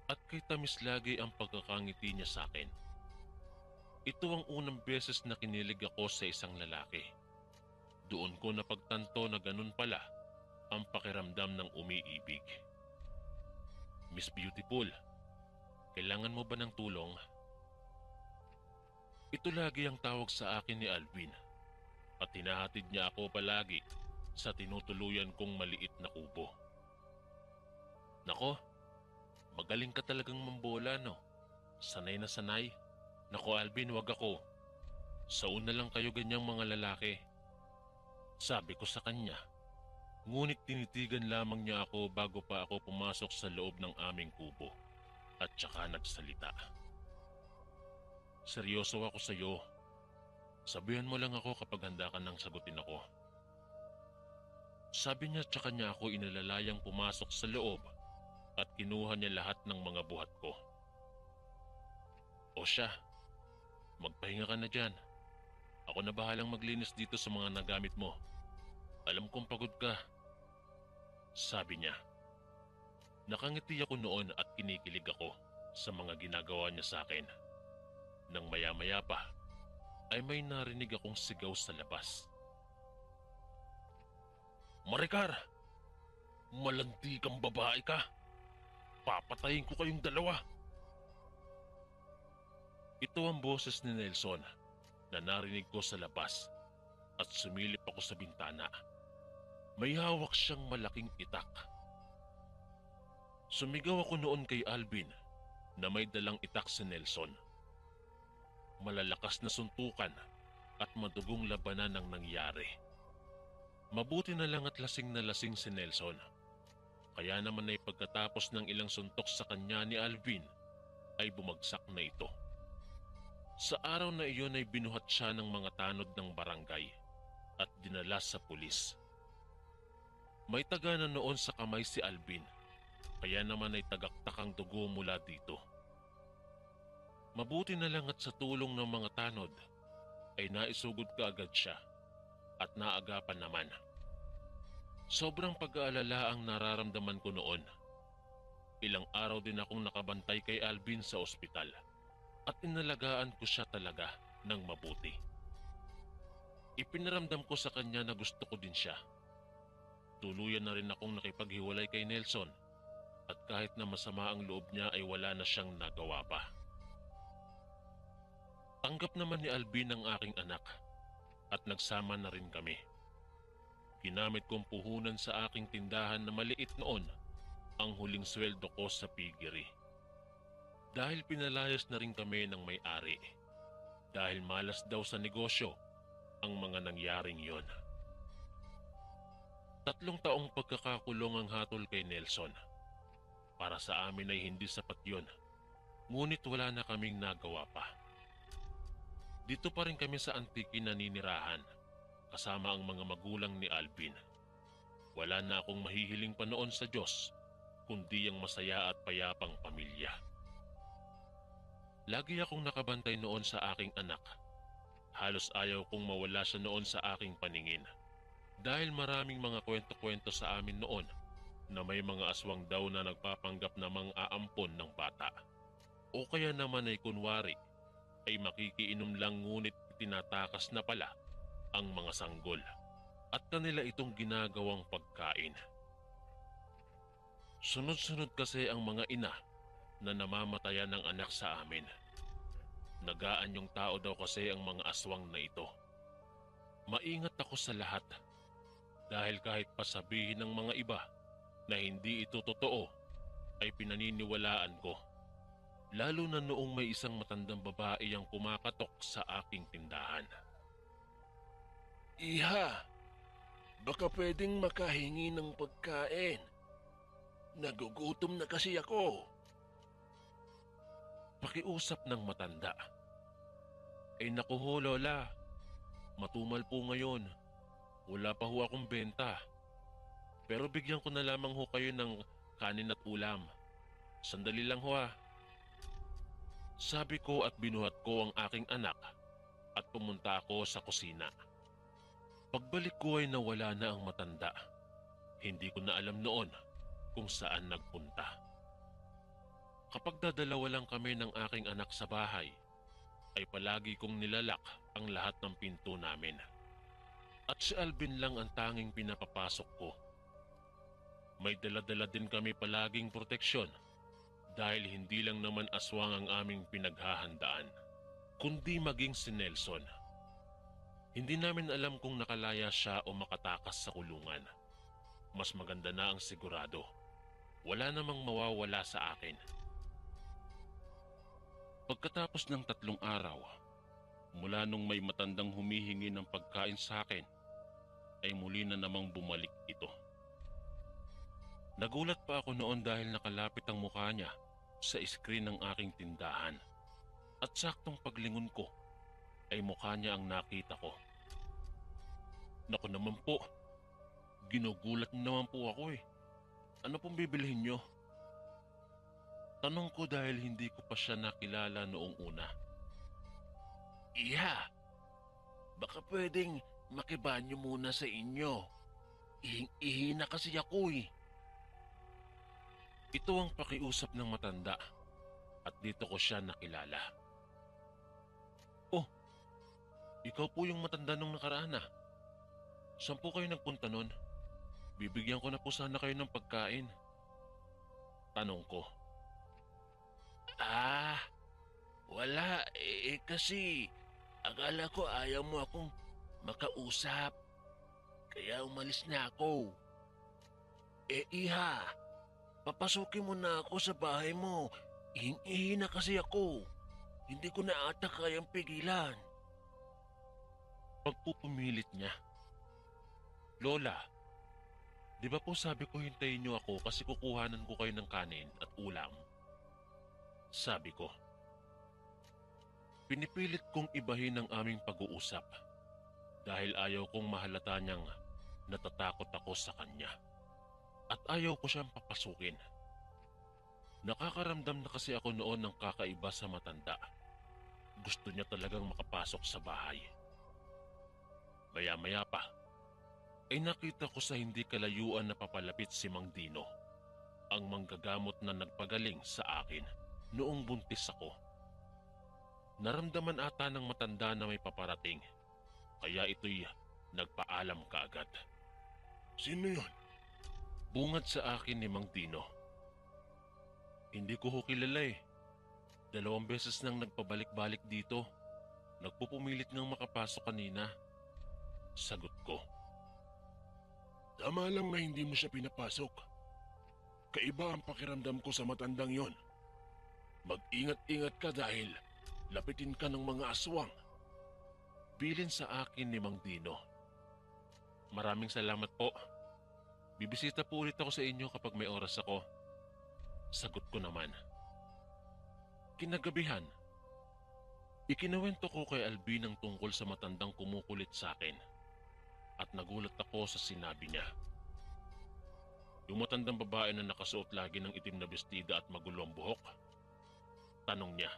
at kay tamis lagi ang pagkakangiti niya sa akin. Ito ang unang beses na kinilig ako sa isang lalaki. Doon ko napagtanto na ganun pala ang pakiramdam ng umiibig. Miss Beautiful, kailangan mo ba ng tulong? Ito lagi ang tawag sa akin ni Alvin at hinahatid niya ako palagi sa tinutuluyan kong maliit na kubo. Nako, magaling ka talagang mambola, no? Sanay na sanay. Nako Alvin, wag ako. Sa una lang kayo ganyang mga lalaki. Sabi ko sa kanya. Ngunit tinitigan lamang niya ako bago pa ako pumasok sa loob ng aming kubo at saka nagsalita. Seryoso ako sa iyo. Sabihan mo lang ako kapag handa ka nang sagutin ako. Sabi niya tsaka niya ako inalalayang pumasok sa loob at kinuha niya lahat ng mga buhat ko. O siya, magpahinga ka na dyan. Ako na bahalang maglinis dito sa mga nagamit mo. Alam kong pagod ka. Sabi niya. Nakangiti ako noon at kinikilig ako sa mga ginagawa niya sa akin. Nang maya-maya pa, ay may narinig akong sigaw sa labas. Maricar! Malandi kang babae ka! Papatayin ko kayong dalawa! Ito ang boses ni Nelson na narinig ko sa labas at sumilip ako sa bintana. May hawak siyang malaking itak. Sumigaw ako noon kay Alvin na may dalang itak si Nelson. Malalakas na suntukan at madugong labanan ang nangyari. Mabuti na lang at lasing na lasing si Nelson. Kaya naman ay pagkatapos ng ilang suntok sa kanya ni Alvin ay bumagsak na ito. Sa araw na iyon ay binuhat siya ng mga tanod ng barangay at dinala sa pulis. May taga na noon sa kamay si Alvin, kaya naman ay tagaktak ang dugo mula dito. Mabuti na lang at sa tulong ng mga tanod ay naisugod kaagad siya at naagapan naman. Sobrang pag-aalala ang nararamdaman ko noon. Ilang araw din akong nakabantay kay Alvin sa ospital at inalagaan ko siya talaga ng mabuti. Ipinaramdam ko sa kanya na gusto ko din siya. Tuluyan na rin akong nakipaghiwalay kay Nelson at kahit na masama ang loob niya ay wala na siyang nagawa pa. Tanggap naman ni Alvin ang aking anak at nagsama na rin kami. Ginamit kong puhunan sa aking tindahan na maliit noon ang huling sweldo ko sa piggery. Dahil pinalayas na rin kami ng may-ari. Dahil malas daw sa negosyo ang mga nangyaring yon. 3 taong pagkakakulong ang hatol kay Nelson. Para sa amin ay hindi sapat yon. Ngunit wala na kaming nagawa pa. Dito pa rin kami sa antiki naninirahan, kasama ang mga magulang ni Alvin. Wala na akong mahihiling pa noon sa Diyos, kundi ang masaya at payapang pamilya. Lagi akong nakabantay noon sa aking anak. Halos ayaw kong mawala siya noon sa aking paningin. Dahil maraming mga kwento-kwento sa amin noon na may mga aswang daw na nagpapanggap na mang-aampon ng bata. O kaya naman ay kunwari ay makikiinom lang ngunit tinatakas na pala ang mga sanggol at kanila itong ginagawang pagkain. Sunod-sunod kasi ang mga ina na namamatayan ng anak sa amin. Nagaanyong tao daw kasi ang mga aswang na ito. Maingat ako sa lahat dahil kahit pasabihin ng mga iba na hindi ito totoo ay pinaniniwalaan ko. Lalo na noong may isang matandang babae ang kumakatok sa aking tindahan. Iha, baka pwedeng makahingi ng pagkain. Nagugutom na kasi ako. Pakiusap ng matanda. Ay naku ho, Lola. Matumal po ngayon. Wala pa ho akong benta. Pero bigyan ko na lamang ho kayo ng kanin at ulam. Sandali lang ho ah. Sabi ko at binuhat ko ang aking anak at pumunta ako sa kusina. Pagbalik ko ay nawala na ang matanda. Hindi ko na alam noon kung saan nagpunta. Kapag dadalawa lang kami ng aking anak sa bahay, ay palagi kong nilalak ang lahat ng pinto namin. At si Alvin lang ang tanging pinapapasok ko. May dala-dala din kami palaging proteksyon dahil hindi lang naman aswang ang aming pinaghahandaan, kundi maging si Nelson. Hindi namin alam kung nakalaya siya o makatakas sa kulungan. Mas maganda na ang sigurado. Wala namang mawawala sa akin. Pagkatapos ng 3 araw, mula nung may matandang humihingi ng pagkain sa akin, ay muli na namang bumalik ito. Nagulat pa ako noon dahil nakalapit ang mukha niya sa screen ng aking tindahan. At saktong paglingon ko, ay mukha niya ang nakita ko. Naku naman po, ginugulat naman po ako eh. Ano pong bibilhin niyo? Tanong ko dahil hindi ko pa siya nakilala noong una. Iha, baka pwedeng makibanyo muna sa inyo. Ihing-ihi na kasi ako eh. Ito ang pakiusap ng matanda at dito ko siya nakilala. Oh, ikaw po yung matanda nung nakaraan ah. Saan po kayo nagpunta nun? Bibigyan ko na po sana kayo ng pagkain. Tanong ko. Wala kasi akala ko ayaw mo akong makausap. Kaya umalis na ako. Iha, papasukin mo na ako sa bahay mo. Ihing-ihi na kasi ako. Hindi ko na ata kayang pigilan. Pagpupumilit niya. Lola, di ba po sabi ko hintayin niyo ako kasi kukuhanan ko kayo ng kanin at ulam? Sabi ko. Pinipilit kong ibahin ang aming pag-uusap dahil ayaw kong mahalata niyang natatakot ako sa kanya at ayaw ko siyang papasukin. Nakakaramdam na kasi ako noon ng kakaiba sa matanda. Gusto niya talagang makapasok sa bahay. Maya-maya pa, ay nakita ko sa hindi kalayuan na papalapit si Mang Dino, ang manggagamot na nagpagaling sa akin noong buntis ako. Naramdaman ata ng matanda na may paparating, kaya ito'y nagpaalam kaagad. Sino yun? Bungad sa akin ni Mang Dino. Hindi ko ho kilala eh. 2 beses nang nagpabalik-balik dito. Nagpupumilit ngang makapasok kanina. Sagot ko. Tama lang na hindi mo siya pinapasok. Kaiba ang pakiramdam ko sa matandang yon. Mag-ingat-ingat ka dahil lapitin ka ng mga aswang. Bilin sa akin ni Mang Dino. Maraming salamat po. Bibisita po ulit ako sa inyo kapag may oras ako. Sagot ko naman. Kinagabihan, ikinuwento ko kay Alvin ang tungkol sa matandang kumukulit sa akin. At nagulat ako sa sinabi niya. Yung matandang babae na nakasuot lagi ng itim na bestida at magulo ang buhok? Tanong niya.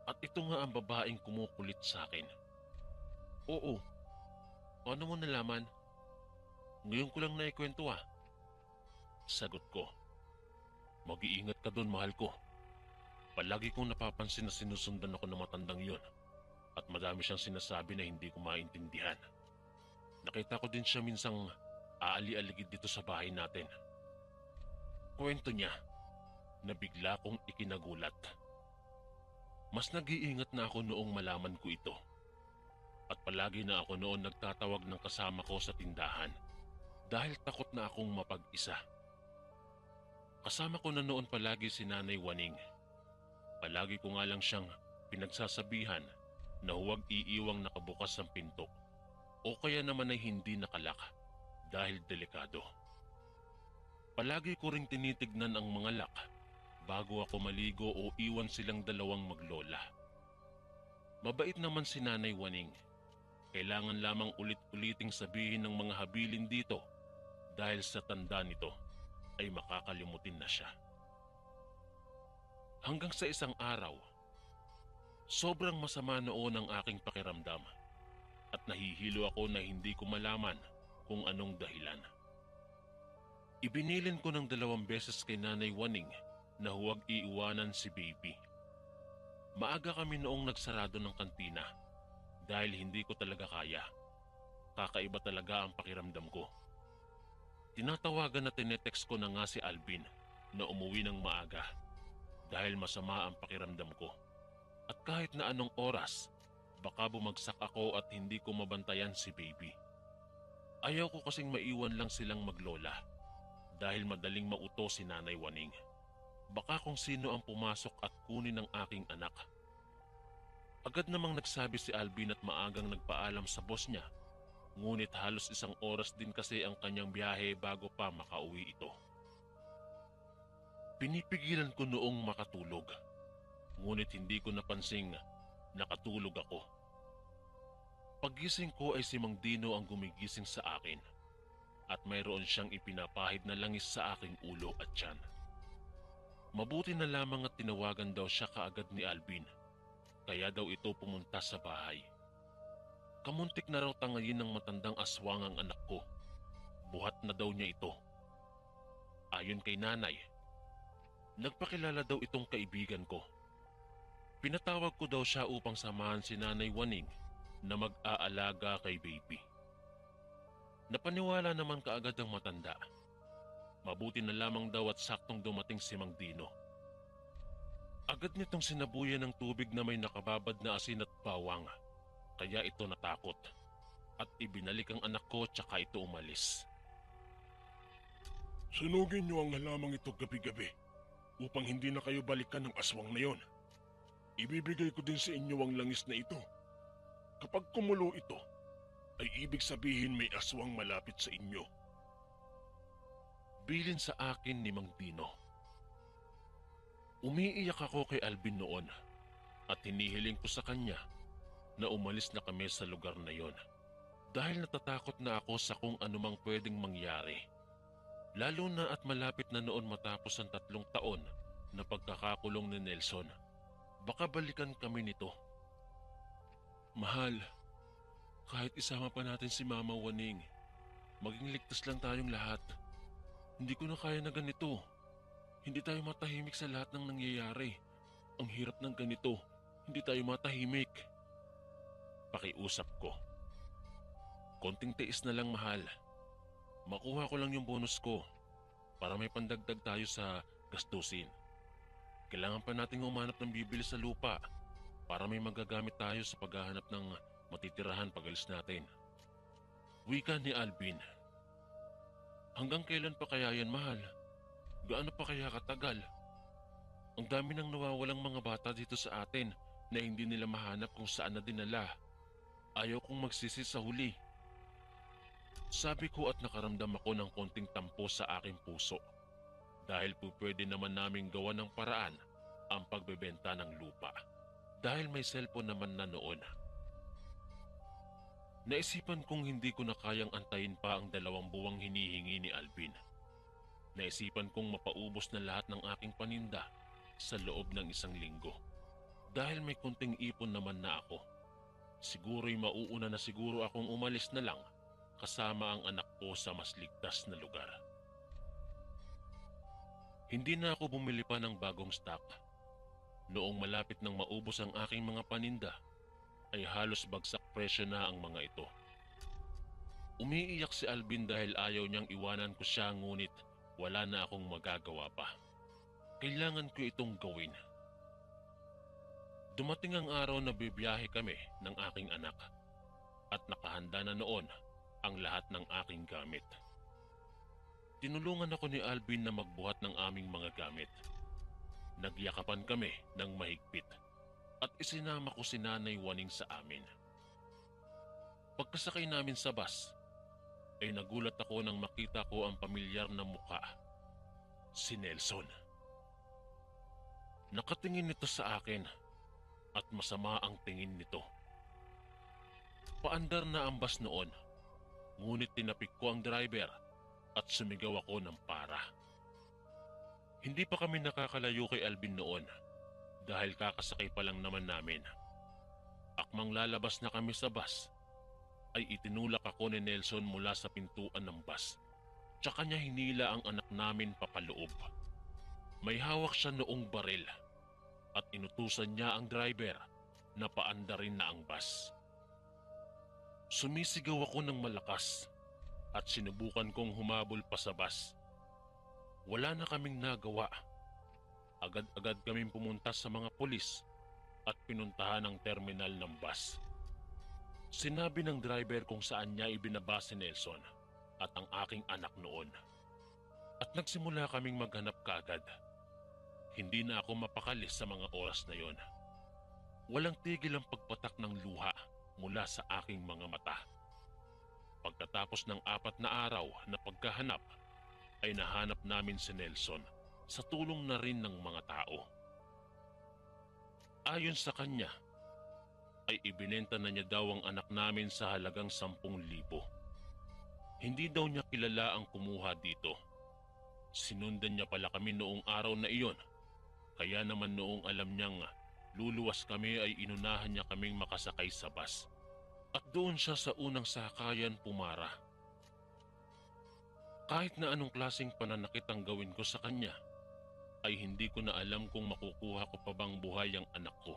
At ito nga ang babaeng kumukulit sa akin. Oo. Paano mo nalaman? Ngayon ko lang naikwento ah. Sagot ko. Mag-iingat ka doon, mahal ko. Palagi kong napapansin na sinusundan ako ng matandang yon. At madami siyang sinasabi na hindi ko maintindihan. Nakita ko din siya minsang aali-aligid dito sa bahay natin. Kwento niya na bigla kong ikinagulat. Mas nag-iingat na ako noong malaman ko ito. At palagi na ako noon nagtatawag ng kasama ko sa tindahan dahil takot na akong mapag-isa. Kasama ko na noon palagi si Nanay Waning. Palagi ko nga lang siyang pinagsasabihan na huwag iiwang nakabukas ang pinto o kaya naman ay hindi nakalak dahil delikado. Palagi ko ring tinitignan ang mga lock bago ako maligo o iwan silang dalawang maglola. Mabait naman si Nanay Waning. Kailangan lamang ulit-uliting sabihin ng mga habilin dito dahil sa tanda nito ay makakalimutin na siya. Hanggang sa isang araw, sobrang masama noon ang aking pakiramdam at nahihilo ako na hindi ko malaman kung anong dahilan. Ibinilin ko ng 2 beses kay Nanay Waning na huwag iiwanan si Baby. Maaga kami noong nagsarado ng kantina dahil hindi ko talaga kaya. Kakaiba talaga ang pakiramdam ko. Tinatawagan na tinetext ko na nga si Alvin na umuwi ng maaga dahil masama ang pakiramdam ko. At kahit na anong oras, baka bumagsak ako at hindi ko mabantayan si Baby. Ayaw ko kasing maiwan lang silang maglola dahil madaling mauto si Nanay Waning. Baka kung sino ang pumasok at kunin ang aking anak. Agad namang nagsabi si Alvin at maagang nagpaalam sa boss niya. Ngunit halos 1 oras din kasi ang kanyang biyahe bago pa makauwi ito. Pinipigilan ko noong makatulog. Ngunit hindi ko napansing nakatulog ako. Paggising ko ay si Mang Dino ang gumigising sa akin at mayroon siyang ipinapahid na langis sa aking ulo at tiyan. Mabuti na lamang at tinawagan daw siya kaagad ni Alvin, kaya daw ito pumunta sa bahay. Kamuntik na raw tangayin ng matandang aswang ang anak ko. Buhat na daw niya ito. Ayon kay nanay, nagpakilala daw itong kaibigan ko. Pinatawag ko daw siya upang samahan si Nanay Waning na mag-aalaga kay Baby. Napaniwala naman kaagad ang matanda. Mabuti na lamang daw at saktong dumating si Mang Dino. Agad nitong sinabuyan ng tubig na may nakababad na asin at bawang, kaya ito natakot at ibinalik ang anak ko tsaka ito umalis. Sunugin niyo ang halamang ito gabi-gabi upang hindi na kayo balikan ng aswang na yon. Ibibigay ko din sa inyo ang langis na ito. Kapag kumulo ito, ay ibig sabihin may aswang malapit sa inyo. Bilin sa akin ni Mang Dino. Umiiyak ako kay Alvin noon at hinihiling ko sa kanya na umalis na kami sa lugar na yon dahil natatakot na ako sa kung anumang pwedeng mangyari. Lalo na at malapit na noon matapos ang 3 taon na pagkakakulong ni Nelson. Baka balikan kami nito. Mahal, kahit isama pa natin si Mama Waning, maging ligtas lang tayong lahat. Hindi ko na kaya na ganito. Hindi tayo matahimik sa lahat ng nangyayari. Ang hirap ng ganito. Hindi tayo matahimik. Pakiusap ko. Konting tiis na lang, mahal. Makuha ko lang yung bonus ko para may pandagdag tayo sa gastusin. Kailangan pa nating umanap ng bibili sa lupa para may magagamit tayo sa paghahanap ng matitirahan pag-alis natin. Wika ni Alvin. Hanggang kailan pa kaya yan, mahal? Gaano pa kaya katagal? Ang dami nang nawawalang mga bata dito sa atin na hindi nila mahanap kung saan na dinala. Ayaw kong magsisi sa huli. Sabi ko at nakaramdam ako ng konting tampo sa aking puso. Dahil po pwede naman naming gawa ng paraan ang pagbebenta ng lupa. Dahil may cellphone naman na noon. Naisipan kong hindi ko na kayang antayin pa ang 2 buwang hinihingi ni Alvin. Naisipan kong mapaubos na lahat ng aking paninda sa loob ng 1 linggo. Dahil may kunting ipon naman na ako. Siguro'y mauuna na siguro akong umalis na lang kasama ang anak ko sa mas ligtas na lugar. Hindi na ako bumili pa ng bagong stock. Noong malapit nang maubos ang aking mga paninda, ay halos bagsak presyo na ang mga ito. Umiiyak si Alvin dahil ayaw niyang iwanan ko siya ngunit wala na akong magagawa pa. Kailangan ko itong gawin. Dumating ang araw na bibiyahe kami ng aking anak at nakahanda na noon ang lahat ng aking gamit. Tinulungan ako ni Alvin na magbuhat ng aming mga gamit. Nagyakapan kami ng mahigpit at isinama ko si Nanay Waning sa amin. Pagkasakay namin sa bus, ay nagulat ako nang makita ko ang pamilyar na muka, si Nelson. Nakatingin nito sa akin at masama ang tingin nito. Paandar na ang bus noon, ngunit tinapik ko ang driver at sumigaw ako ng para. Hindi pa kami nakakalayo kay Alvin noon dahil kakasakay pa lang naman namin. Akmang lalabas na kami sa bus, ay itinulak ako ni Nelson mula sa pintuan ng bus. Tsaka niya hinila ang anak namin papaloob. May hawak siya noong baril at inutusan niya ang driver na paandarin na ang bus. Sumisigaw ako ng malakas at sinubukan kong humabol pa sa bus. Wala na kaming nagawa. Agad-agad kaming pumunta sa mga pulis at pinuntahan ang terminal ng bus. Sinabi ng driver kung saan niya ibinaba si Nelson at ang aking anak noon. At nagsimula kaming maghanap kaagad. Hindi na ako mapakali sa mga oras na yon. Walang tigil ang pagpatak ng luha mula sa aking mga mata. Pagkatapos ng 4 na araw na pagkahanap, ay nahanap namin si Nelson sa tulong na rin ng mga tao. Ayon sa kanya, ay ibinenta na niya daw ang anak namin sa halagang 10,000. Hindi daw niya kilala ang kumuha dito. Sinundan niya pala kami noong araw na iyon, kaya naman noong alam niyang luluwas kami ay inunahan niya kaming makasakay sa bus. At doon siya sa unang sakayan pumara. Kahit na anong klaseng pananakit ang gawin ko sa kanya, ay hindi ko na alam kung makukuha ko pa bang buhay ang anak ko.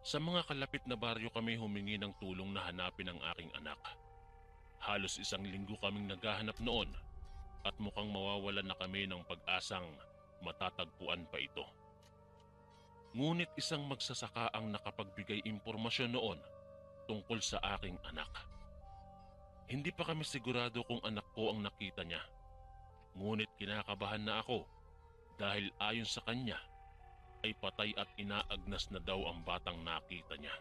Sa mga kalapit na baryo kami humingi ng tulong na hanapin ang aking anak. Halos 1 linggo kaming naghahanap noon at mukhang mawawalan na kami ng pag-asang matatagpuan pa ito. Ngunit isang magsasaka ang nakapagbigay impormasyon noon tungkol sa aking anak. Hindi pa kami sigurado kung anak ko ang nakita niya. Ngunit kinakabahan na ako dahil ayon sa kanya ay patay at inaagnas na daw ang batang nakita niya.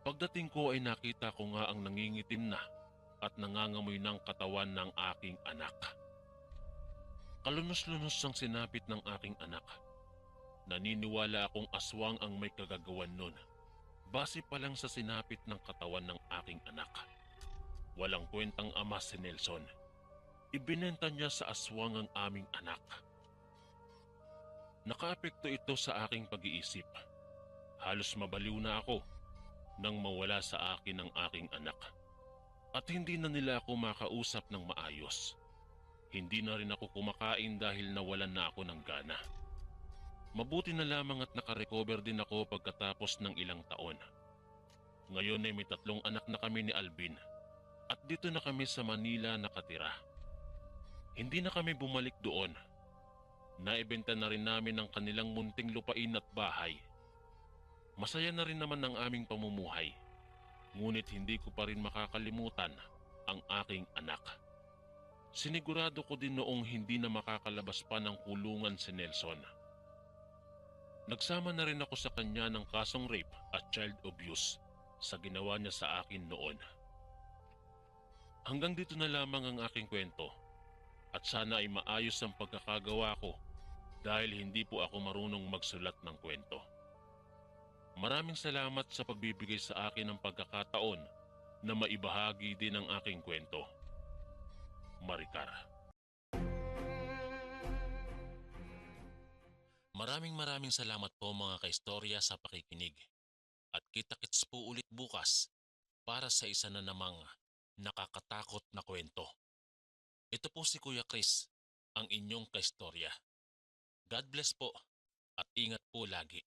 Pagdating ko ay nakita ko nga ang nangingitim na at nangangamoy ng katawan ng aking anak. Kalunos-lunos ang sinapit ng aking anak. Naniniwala akong aswang ang may kagagawan nun. Base pa lang sa sinapit ng katawan ng aking anak. Walang kwentang ama si Nelson. Ibinenta niya sa aswang ang aming anak. Nakaapekto ito sa aking pag-iisip. Halos mabaliw na ako nang mawala sa akin ang aking anak. At hindi na nila ako makausap ng maayos. Hindi na rin ako kumakain dahil nawalan na ako ng gana. Mabuti na lamang at nakarecover din ako pagkatapos ng ilang taon. Ngayon ay may 3 anak na kami ni Alvin at dito na kami sa Manila nakatira. Hindi na kami bumalik doon. Naibenta na rin namin ang kanilang munting lupain at bahay. Masaya na rin naman ang aming pamumuhay. Ngunit hindi ko pa rin makakalimutan ang aking anak. Sinigurado ko din noong hindi na makakalabas pa ng kulungan si Nelson. Nagsama na rin ako sa kanya ng kasong rape at child abuse sa ginawa niya sa akin noon. Hanggang dito na lamang ang aking kwento at sana ay maayos ang pagkakagawa ko dahil hindi po ako marunong magsulat ng kwento. Maraming salamat sa pagbibigay sa akin ng pagkakataon na maibahagi din ang aking kwento. Maricar. Maraming salamat po mga kaistorya sa pakikinig. At kita-kits po ulit bukas para sa isa na namang nakakatakot na kwento. Ito po si Kuya Chris, ang inyong kaistorya. God bless po at ingat po lagi.